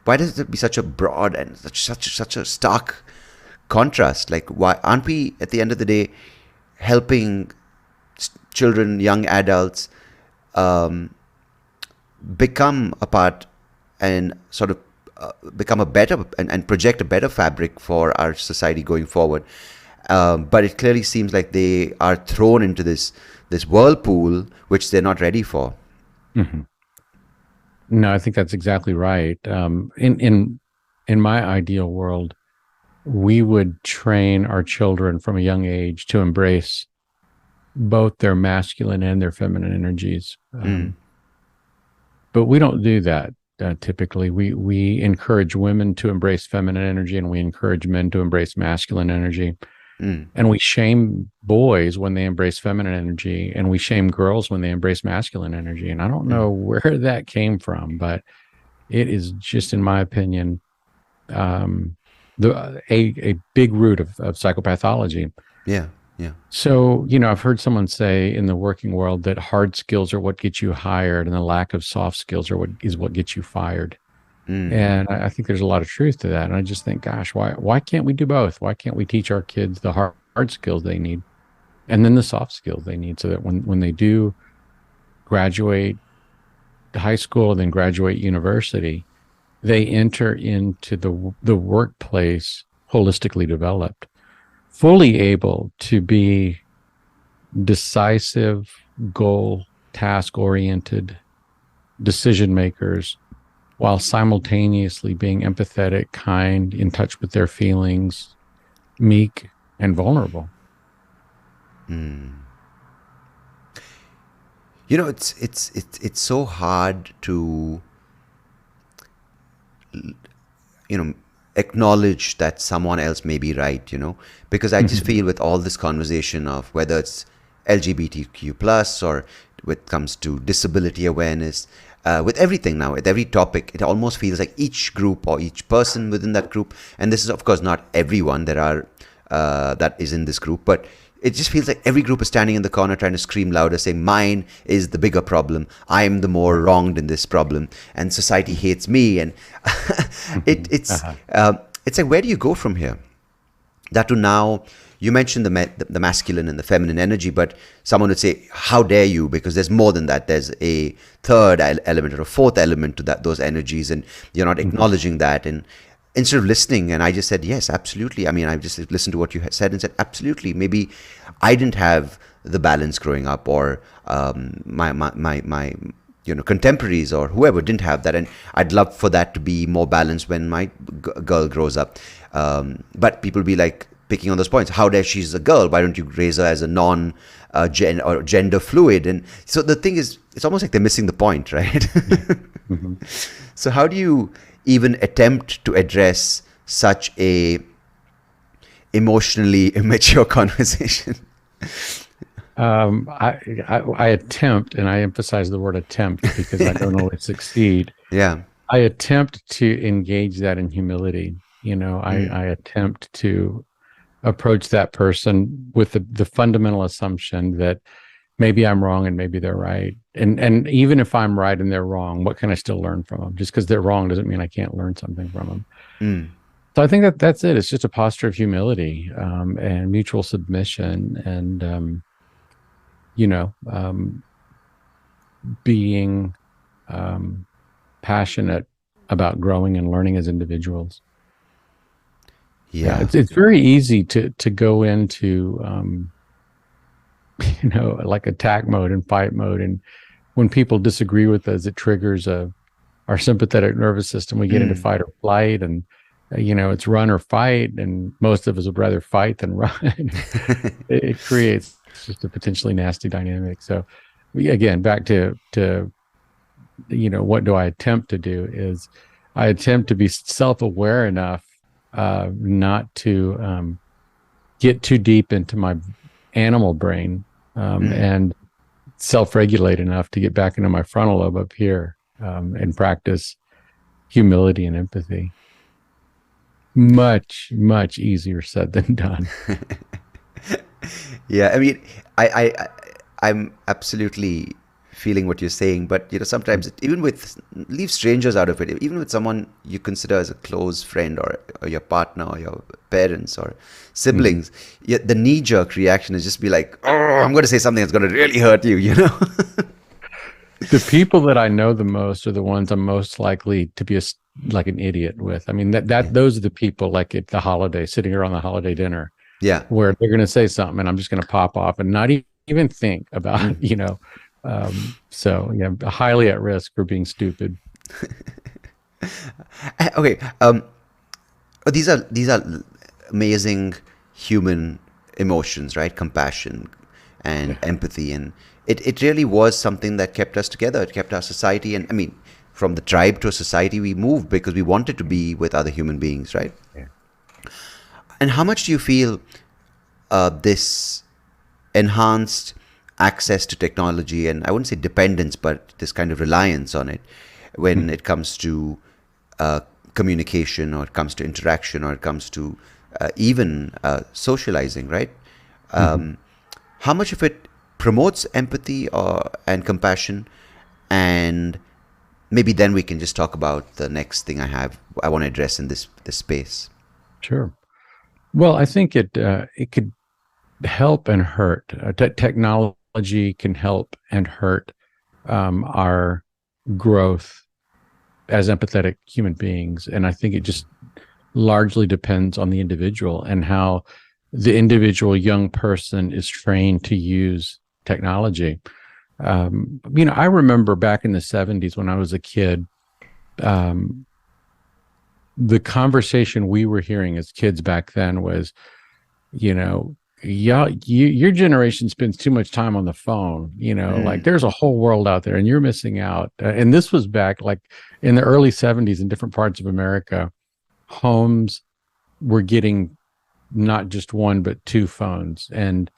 Why does it be such a broad and such a stark contrast? Like, why aren't we at the end of the day helping children, young adults, become a part and sort of become a better and project a better fabric for our society going forward? But it clearly seems like they are thrown into this whirlpool which they're not ready for. hmm No, I think that's exactly right. In my ideal world, we would train our children from a young age to embrace both their masculine and their feminine energies. Mm. But we don't do that typically. We encourage women to embrace feminine energy, and we encourage men to embrace masculine energy. Mm. And we shame boys when they embrace feminine energy, and we shame girls when they embrace masculine energy. And I don't know where that came from, but it is just, in my opinion, a big root of psychopathology. Yeah. Yeah. So, I've heard someone say in the working world that hard skills are what get you hired, and the lack of soft skills is what gets you fired. Mm. And I think there's a lot of truth to that. And I just think, gosh, why can't we do both? Why can't we teach our kids the hard skills they need, and then the soft skills they need, so that when they do graduate high school and then graduate university, they enter into the workplace holistically developed, fully able to be decisive, goal, task oriented decision makers, while simultaneously being empathetic, kind, in touch with their feelings, meek, and vulnerable. It's so hard to acknowledge that someone else may be right, because I just feel with all this conversation of whether it's LGBTQ plus or when it comes to disability awareness, with everything now, with every topic, it almost feels like each group or each person within that group, and this is of course not everyone that is in this group, but it just feels like every group is standing in the corner trying to scream louder, saying mine is the bigger problem, I am the more wronged in this problem, and society hates me. And it's like, where do you go from here? That to now, you mentioned the masculine and the feminine energy, but someone would say, how dare you? Because there's more than that. There's a third element or a fourth element to those energies, and you're not acknowledging that. And instead of listening, and I just said, yes, absolutely. I mean, I just listened to what you said and said, absolutely. Maybe I didn't have the balance growing up, or my contemporaries or whoever didn't have that, and I'd love for that to be more balanced when my girl grows up. But people be like, picking on those points. How dare she's a girl? Why don't you raise her as a non or gender fluid? And so the thing is, it's almost like they're missing the point, right? Mm-hmm. So how do you even attempt to address such a emotionally immature conversation? I attempt, and I emphasize the word attempt because I don't always succeed. Yeah. I attempt to engage that in humility. I attempt to approach that person with the fundamental assumption that maybe I'm wrong and maybe they're right. And even if I'm right and they're wrong, what can I still learn from them? Just because they're wrong doesn't mean I can't learn something from them. Mm. So I think that's it. It's just a posture of humility and mutual submission and, being passionate about growing and learning as individuals. Yeah. It's very easy to go into, like attack mode and fight mode. And when people disagree with us, it triggers our sympathetic nervous system. We get into fight or flight, and it's run or fight. And most of us would rather fight than run. It creates just a potentially nasty dynamic. So, again, back to what do I attempt to do? Is I attempt to be self-aware enough not to get too deep into my animal brain and self-regulate enough to get back into my frontal lobe up here and practice humility and empathy. Much, much easier said than done. Yeah, I mean, I'm absolutely feeling what you're saying, but sometimes leave strangers out of it. Even with someone you consider as a close friend or your partner or your parents or siblings, the knee-jerk reaction is just be like, "Oh, I'm going to say something that's going to really hurt you," The people that I know the most are the ones I'm most likely to be like an idiot with. I mean, those are the people like at the holiday, sitting around the holiday dinner. Yeah. Where they're going to say something and I'm just going to pop off and not even think about, so yeah, highly at risk for being stupid. Okay. These are amazing human emotions, right? Compassion and empathy. And it really was something that kept us together. It kept our society. And I mean, from the tribe to a society, we moved because we wanted to be with other human beings, right? Yeah. And how much do you feel this enhanced access to technology, and I wouldn't say dependence, but this kind of reliance on it when it comes to communication, or it comes to interaction, or it comes to even socializing, right? How much of it promotes empathy and compassion? And maybe then we can just talk about the next thing I want to address in this space. Sure. Well, I think it could help and hurt. Technology can help and hurt our growth as empathetic human beings. And I think it just largely depends on the individual and how the individual young person is trained to use technology. I remember back in the 70s when I was a kid, the conversation we were hearing as kids back then was, your generation spends too much time on the phone, like there's a whole world out there and you're missing out. And this was back like in the early 70s in different parts of America, homes were getting not just one, but two phones. And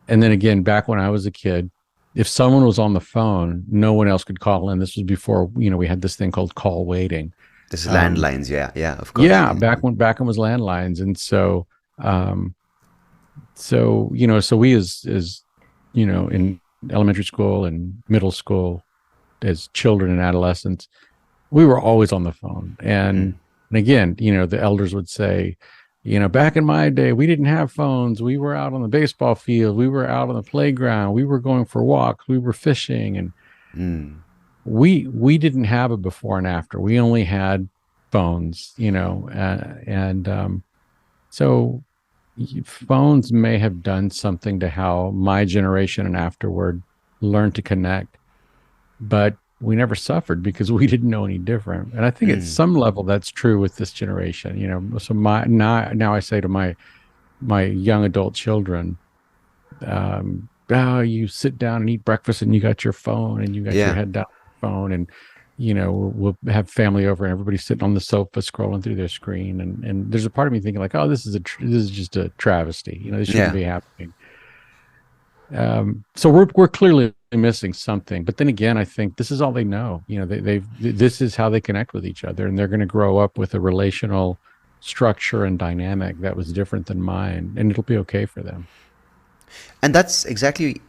then again, back when I was a kid, if someone was on the phone, no one else could call in. This was before, we had this thing called call waiting. This is landlines, yeah, of course. Yeah, back when was landlines, and so we as in elementary school and middle school, as children and adolescents, we were always on the phone. And again, the elders would say, back in my day, we didn't have phones. We were out on the baseball field. We were out on the playground. We were going for walks. We were fishing, and we didn't have a before and after. We only had phones, so phones may have done something to how my generation and afterward learned to connect, but we never suffered because we didn't know any different. And I think at some level that's true with this generation. So now I say to my my young adult children, oh, you sit down and eat breakfast and you got your phone and you got your Yeah. head down on your phone, and we'll have family over and everybody's sitting on the sofa scrolling through their screen, and there's a part of me thinking like, oh, this is just a travesty. This shouldn't Yeah. be happening. So we're clearly missing something, but then again, I think this is all they know. This is how they connect with each other, and they're going to grow up with a relational structure and dynamic that was different than mine, and it'll be okay for them. And that's exactly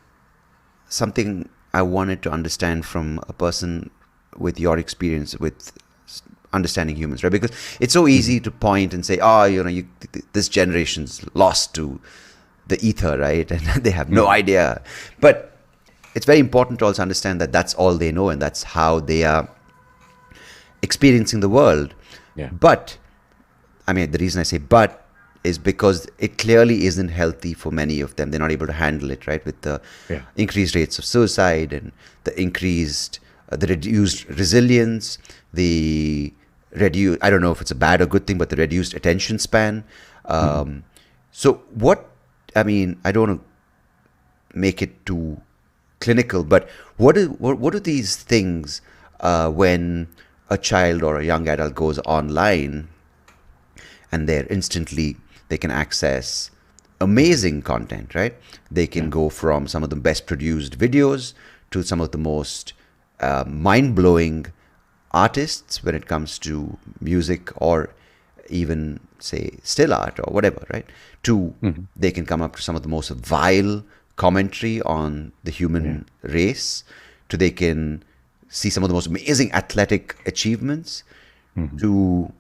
something I wanted to understand from a person with your experience with understanding humans, right? Because it's so easy to point and say, oh, this generation's lost to the ether, right? And they have no idea. But it's very important to also understand that that's all they know and that's how they are experiencing the world. Yeah. But, I mean, the reason I say but is because it clearly isn't healthy for many of them. They're not able to handle it, right? With the increased rates of suicide and the reduced resilience, I don't know if it's a bad or good thing, but the reduced attention span. So I don't want to make it too clinical, but what are these things when a child or a young adult goes online and they can access amazing content, right? They can go from some of the best produced videos to some of the most mind-blowing artists when it comes to music or even say still art or whatever, right? They can come up to some of the most vile commentary on the human race, to they can see some of the most amazing athletic achievements, to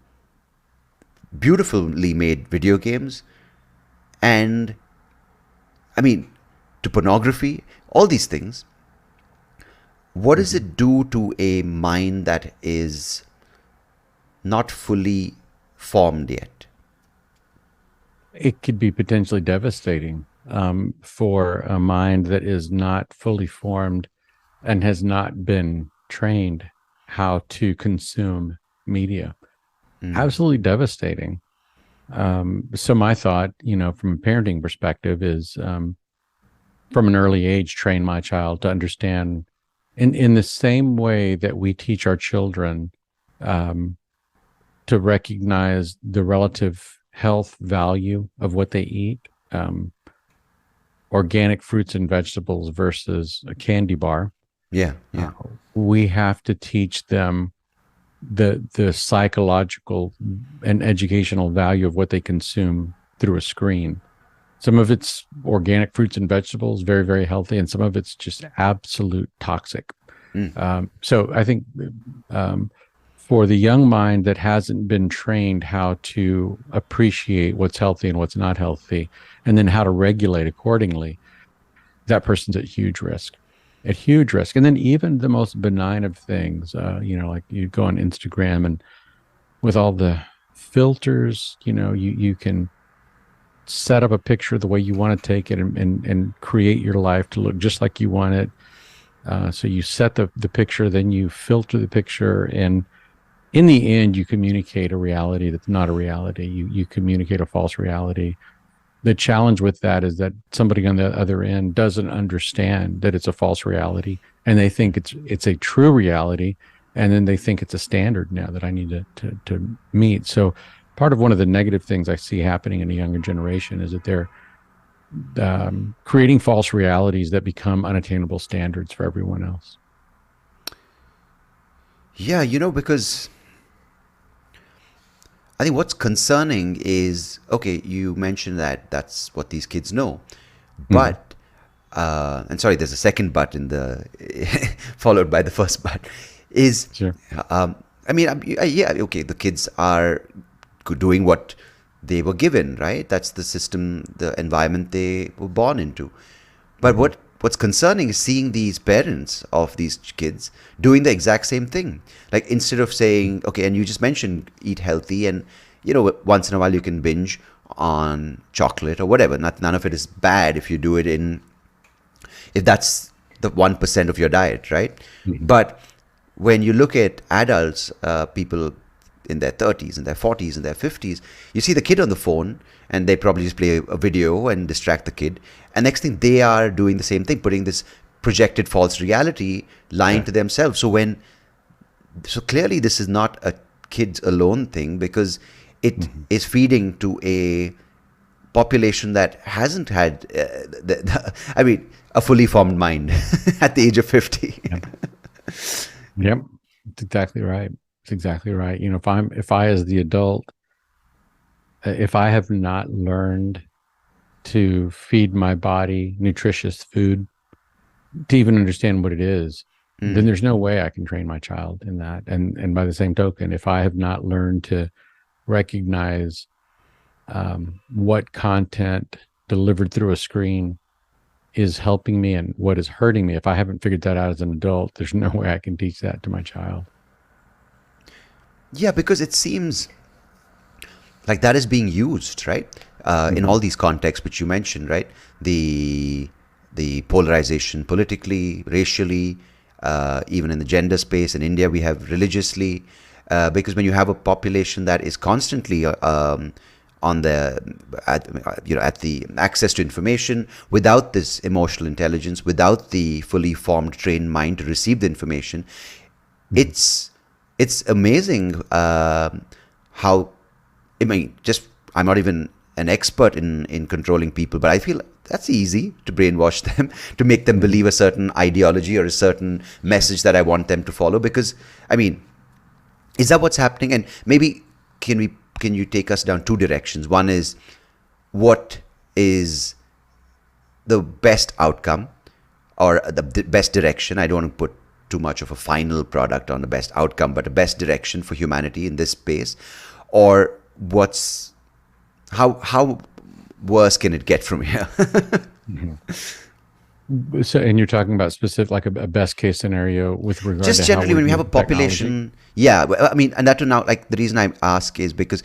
beautifully made video games, and to pornography, all these things. What does it do to a mind that is not fully formed yet? It could be potentially devastating for a mind that is not fully formed and has not been trained how to consume media. Absolutely devastating. So my thought, from a parenting perspective is from an early age, train my child to understand in the same way that we teach our children to recognize the relative health value of what they eat, organic fruits and vegetables versus a candy bar. We have to teach them the psychological and educational value of what they consume through a screen. Some of it's organic fruits and vegetables, very, very healthy, and some of it's just absolute toxic. So I think for the young mind that hasn't been trained how to appreciate what's healthy and what's not healthy, and then how to regulate accordingly, that person's at huge risk. And then even the most benign of things, like you go on Instagram and with all the filters, you can set up a picture the way you want to take it and create your life to look just like you want it. So you set the picture, then you filter the picture, and in the end, you communicate a reality that's not a reality. You communicate a false reality. The challenge with that is that somebody on the other end doesn't understand that it's a false reality, and they think it's a true reality, and then they think it's a standard now that I need to meet. So part of one of the negative things I see happening in the younger generation is that they're creating false realities that become unattainable standards for everyone else. Yeah, because I think what's concerning is, okay, you mentioned that that's what these kids know, but, and sorry, there's a second but in the, followed by the first but, is, Sure. Okay, the kids are doing what they were given, right? That's the system, the environment they were born into. But what's concerning is seeing these parents of these kids doing the exact same thing. Like, instead of saying, okay, and you just mentioned eat healthy, and once in a while you can binge on chocolate or whatever. None of it is bad if you do it if that's the 1% of your diet, right? But when you look at adults, people in their 30s, in their 40s, in their 50s. You see the kid on the phone, and they probably just play a video and distract the kid. And next thing, they are doing the same thing, putting this projected false reality, lying to themselves. So clearly, this is not a kids alone thing, because it is feeding to a population that hasn't had, a fully formed mind at the age of 50. Yep. It's exactly right. It's exactly right. If I as the adult, if I have not learned to feed my body nutritious food to even understand what it is, then there's no way I can train my child in that. And by the same token, if I have not learned to recognize what content delivered through a screen is helping me and what is hurting me, if I haven't figured that out as an adult, there's no way I can teach that to my child. Yeah, because it seems like that is being used, right? In all these contexts which you mentioned, right? The polarization politically, racially, even in the gender space. In India, we have religiously, because when you have a population that is constantly at the access to information, without this emotional intelligence, without the fully formed, trained mind to receive the information, it's amazing how, I'm not even an expert in controlling people, but I feel that's easy to brainwash them, to make them believe a certain ideology or a certain message that I want them to follow. Because, is that what's happening? And maybe can you take us down two directions? One is, what is the best outcome or the best direction? I don't want to put too much of a final product on the best outcome, but a best direction for humanity in this space. Or how worse can it get from here? So, and you're talking about specific, like a best case scenario with regard just to generally how when we have a population. Yeah, and that to now, like, the reason I ask is because,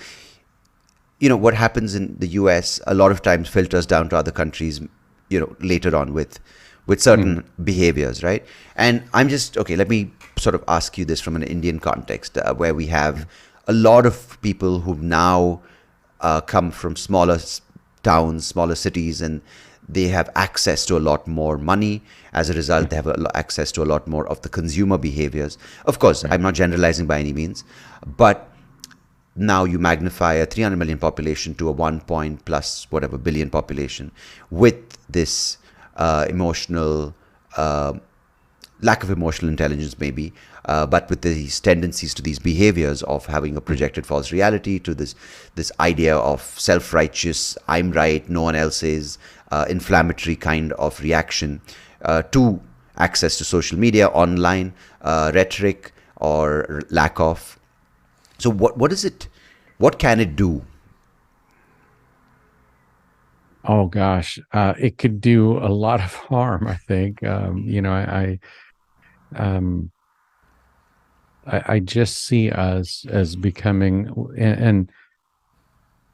what happens in the US a lot of times filters down to other countries, later on with certain behaviors, right? And I'm just, okay, let me sort of ask you this from an Indian context, where we have a lot of people who've now come from smaller towns, smaller cities, and they have access to a lot more money. As a result, they have access to a lot more of the consumer behaviors. Of course, I'm not generalizing by any means, but now you magnify a 300 million population to a 1 point plus whatever billion population with this emotional lack of emotional intelligence, maybe, but with these tendencies to these behaviors of having a projected false reality, to this idea of self-righteous, I'm right, no one else is, inflammatory kind of reaction, to access to social media, online rhetoric or lack of. So what is it? What can it do? Oh gosh, it could do a lot of harm, I think. I just see us as becoming, and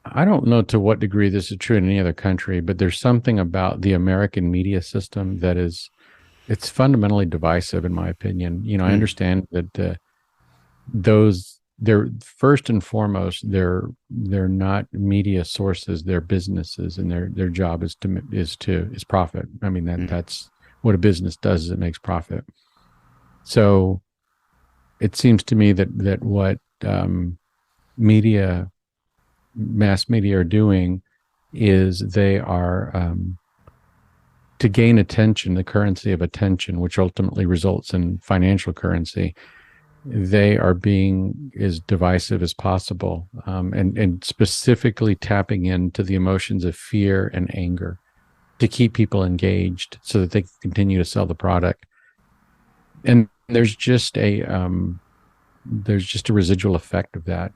I don't know to what degree this is true in any other country, but there's something about the American media system that it's fundamentally divisive, in my opinion. I understand that they're first and foremost, they're not media sources, they're businesses, and their job is profit. That's what a business does, is it makes profit. So it seems to me that what mass media are doing is they are, to gain attention, the currency of attention, which ultimately results in financial currency, they are being as divisive as possible, and specifically tapping into the emotions of fear and anger to keep people engaged so that they can continue to sell the product. And there's just a residual effect of that.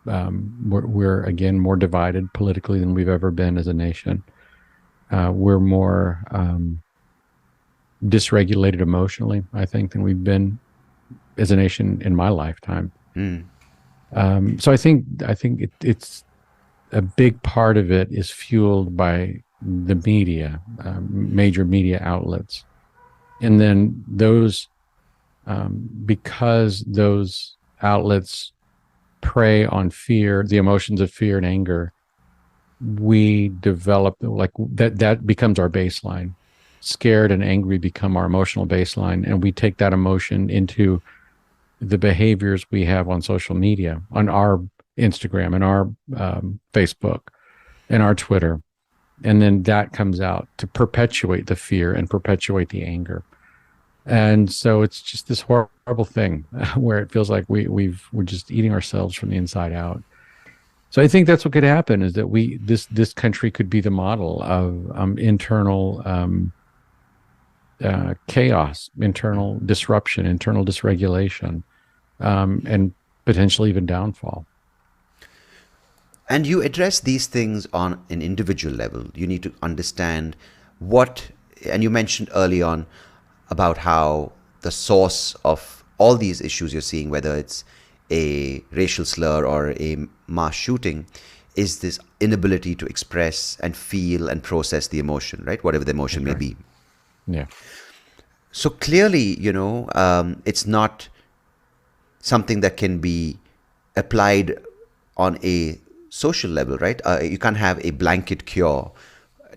We're again more divided politically than we've ever been as a nation. We're more dysregulated emotionally, I think, than we've been as a nation in my lifetime. So I think it's a big part of it is fueled by the media, major media outlets, and then those because those outlets prey on fear, the emotions of fear and anger, we develop like that becomes our baseline. Scared and angry become our emotional baseline, and we take that emotion into the behaviors we have on social media, on our Instagram and our Facebook and our Twitter. And then that comes out to perpetuate the fear and perpetuate the anger. And so it's just this horrible thing where it feels like we're just eating ourselves from the inside out. So I think that's what could happen, is that this country could be the model of internal chaos, internal disruption, internal dysregulation, and potentially even downfall. And you address these things on an individual level. You need to understand what, and you mentioned early on about how the source of all these issues you're seeing, whether it's a racial slur or a mass shooting, is this inability to express and feel and process the emotion, right? Whatever the emotion may be. Yeah. So clearly, it's not something that can be applied on a social level, right? You can't have a blanket cure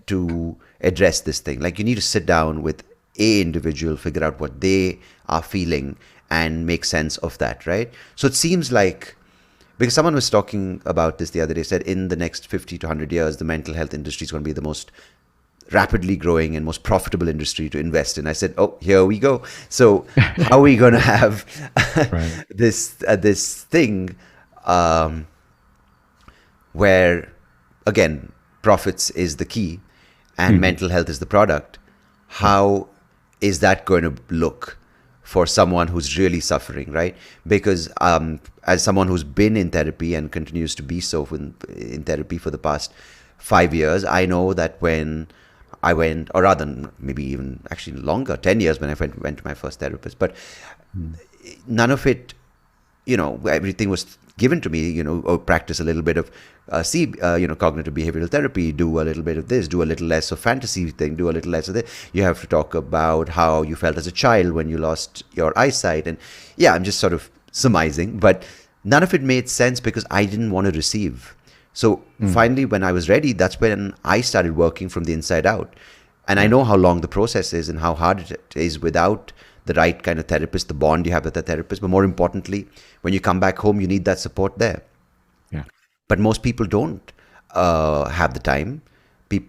to address this thing. Like, you need to sit down with a individual, figure out what they are feeling, and make sense of that, right? So it seems like, because someone was talking about this the other day, said in the next 50 to 100 years, the mental health industry is going to be the most rapidly growing and most profitable industry to invest in. I said, oh, here we go. So how are we going to have Right. this thing where, again, profits is the key and mental health is the product? How is that going to look for someone who's really suffering, right? Because as someone who's been in therapy and continues to be so in therapy for the past 5 years, I know that when I went, or rather maybe even actually longer, 10 years when I went to my first therapist, but none of it, everything was given to me, practice a little bit of cognitive behavioral therapy, do a little bit of this, do a little less of fantasy thing, do a little less of this. You have to talk about how you felt as a child when you lost your eyesight. And yeah, I'm just sort of surmising, but none of it made sense because I didn't want to receive. So finally, when I was ready, that's when I started working from the inside out. And I know how long the process is and how hard it is without the right kind of therapist, the bond you have with the therapist. But more importantly, when you come back home, you need that support there. Yeah. But most people don't have the time.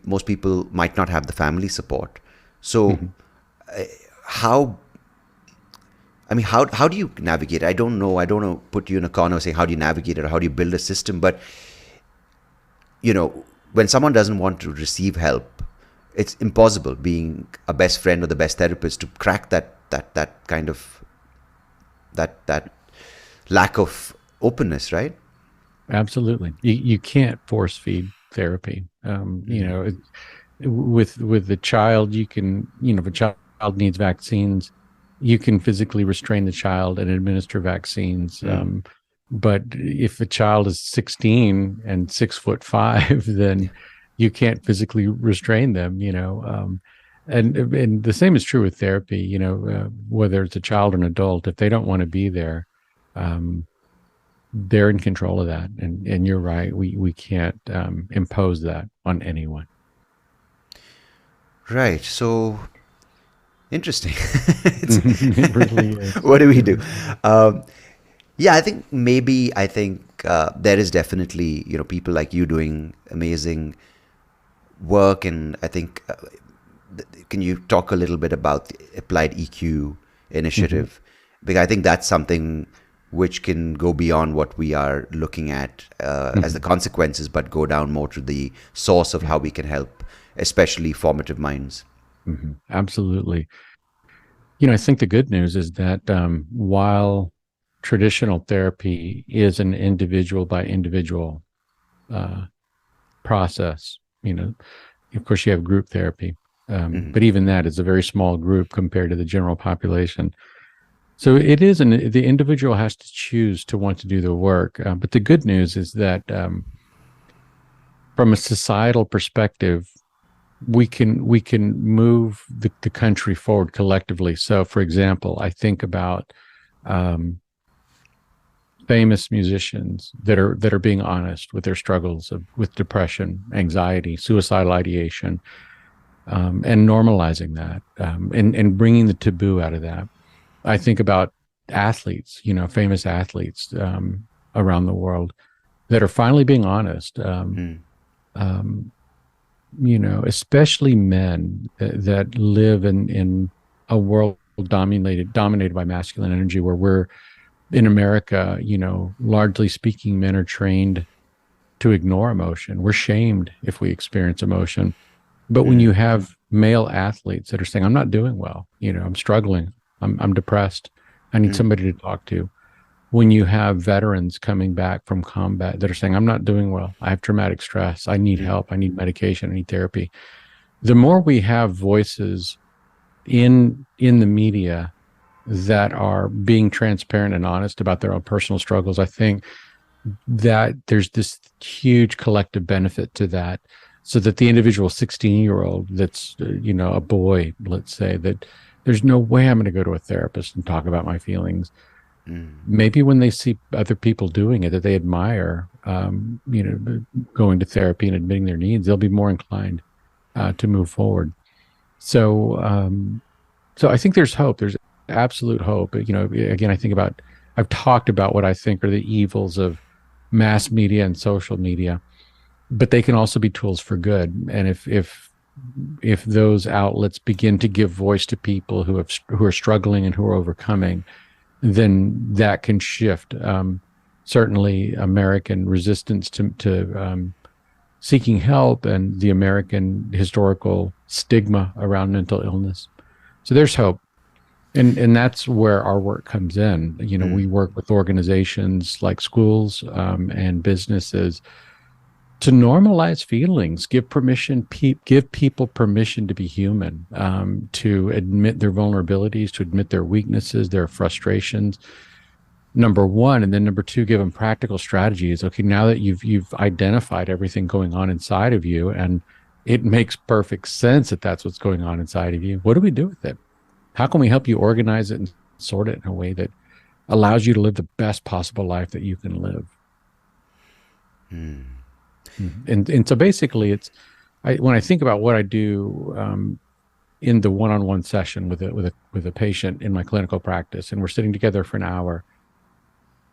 Most people might not have the family support. So how do you navigate? I don't know. I don't want to put you in a corner saying how do you navigate it or how do you build a system. But, when someone doesn't want to receive help, it's impossible being a best friend or the best therapist to crack that kind of that lack of openness, right? Absolutely. You can't force feed therapy. With the child, you can, if a child needs vaccines, you can physically restrain the child and administer vaccines. But if the child is 16 and 6'5", then you can't physically restrain them, and the same is true with therapy, whether it's a child or an adult, if they don't want to be there, they're in control of that. And you're right. We can't impose that on anyone. Right. So interesting. It really is. What do we do? Yeah, I think there is definitely, people like you doing amazing work. And I think, can you talk a little bit about the Applied EQ initiative? Because I think that's something which can go beyond what we are looking at as the consequences, but go down more to the source of how we can help, especially formative minds. Absolutely. I think the good news is that while traditional therapy is an individual by individual process, of course you have group therapy, but even that is a very small group compared to the general population. So it is, the individual has to choose to want to do the work. But the good news is that from a societal perspective, we can move the country forward collectively. So, for example, I think about famous musicians that are being honest with their struggles with depression, anxiety, suicidal ideation, and normalizing that, and bringing the taboo out of that. I think about athletes, famous athletes around the world that are finally being honest. Um, Especially men that live in a world dominated by masculine energy, where we're in America, largely speaking, men are trained to ignore emotion. We're shamed if we experience emotion. But when you have male athletes that are saying, I'm not doing well, I'm struggling, I'm depressed, I need somebody to talk to. When you have veterans coming back from combat that are saying, I'm not doing well, I have traumatic stress, I need help, I need medication, I need therapy. The more we have voices in the media that are being transparent and honest about their own personal struggles, I think that there's this huge collective benefit to that, so that the individual 16-year-old that's, a boy, let's say, that there's no way I'm going to go to a therapist and talk about my feelings. Maybe when they see other people doing it that they admire, going to therapy and admitting their needs, they'll be more inclined to move forward. So I think there's hope. There's absolute hope. Again, I've talked about what I think are the evils of mass media and social media, but they can also be tools for good. And if those outlets begin to give voice to people who are struggling and who are overcoming, then that can shift. Certainly, American resistance to seeking help and the American historical stigma around mental illness. So there's hope. And that's where our work comes in. We work with organizations like schools and businesses to normalize feelings, give people permission to be human, to admit their vulnerabilities, to admit their weaknesses, their frustrations. Number one, and then number two, give them practical strategies. Okay, now that you've identified everything going on inside of you, and it makes perfect sense that that's what's going on inside of you, what do we do with it? How can we help you organize it and sort it in a way that allows you to live the best possible life that you can live? And so basically, when I think about what I do in the one-on-one session with a patient in my clinical practice, and we're sitting together for an hour,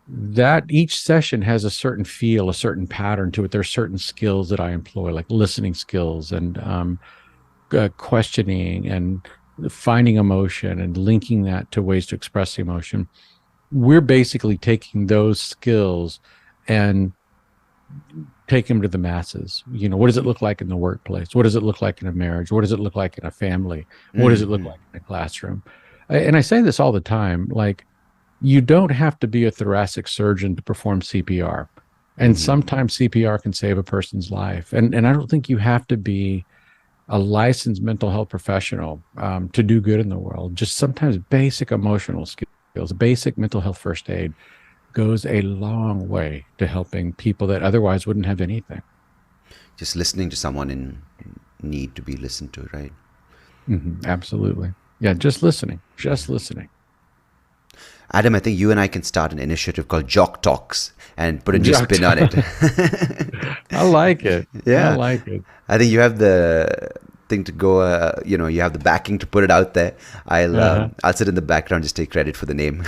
that each session has a certain feel, a certain pattern to it. There's certain skills that I employ, like listening skills and questioning and finding emotion and linking that to ways to express the emotion. We're basically taking those skills and take them to the masses. What does it look like in the workplace? What does it look like in a marriage? What does it look like in a family? What does it look like in a classroom? And I say this all the time, like, you don't have to be a thoracic surgeon to perform CPR. And sometimes CPR can save a person's life. And I don't think you have to be a licensed mental health professional to do good in the world. Just sometimes basic emotional skills, basic mental health first aid goes a long way to helping people that otherwise wouldn't have anything. Just listening to someone in need to be listened to, right? Absolutely. Yeah, just listening. Adam, I think you and I can start an initiative called Jock Talks and put a new spin on it. I like it. Yeah. I like it. I think you have the thing to go, you have the backing to put it out there. I'll sit in the background, just take credit for the name.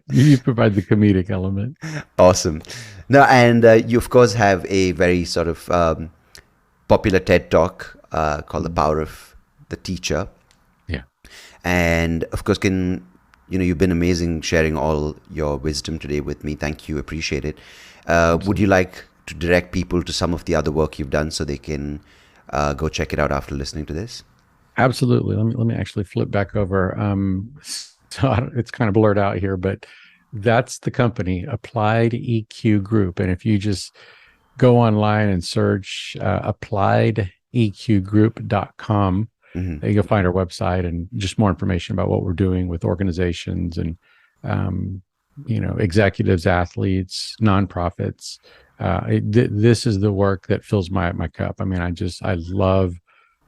You provide the comedic element. Awesome. No, and you, of course, have a very sort of popular TED Talk called The Power of the Teacher. Yeah. And, of course, you've been amazing sharing all your wisdom today with me. Thank you. Appreciate it. Would you like to direct people to some of the other work you've done so they can go check it out after listening to this? Absolutely. Let me actually flip back over. So it's kind of blurred out here, but that's the company, Applied EQ Group. And if you just go online and search appliedeqgroup.com, you'll find our website and just more information about what we're doing with organizations and executives, athletes, nonprofits. This is the work that fills my cup. I mean, I love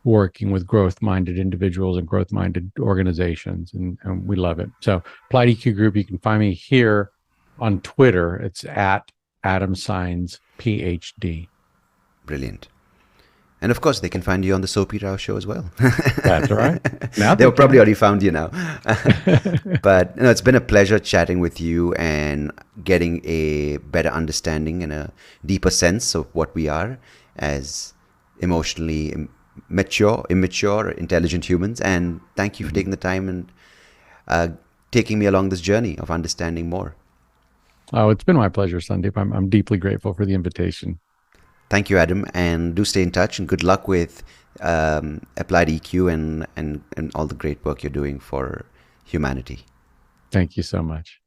working with growth-minded individuals and growth-minded organizations, and we love it. So Applied EQ Group, you can find me here on Twitter. It's at Adam Saenz, PhD. Brilliant. And of course, they can find you on the SoapyRao show as well. That's right. Now They've probably already found you now. But it's been a pleasure chatting with you and getting a better understanding and a deeper sense of what we are as emotionally immature, intelligent humans. And thank you for taking the time and taking me along this journey of understanding more. Oh, it's been my pleasure, Sandeep. I'm deeply grateful for the invitation. Thank you, Adam, and do stay in touch, and good luck with Applied EQ and all the great work you're doing for humanity. Thank you so much.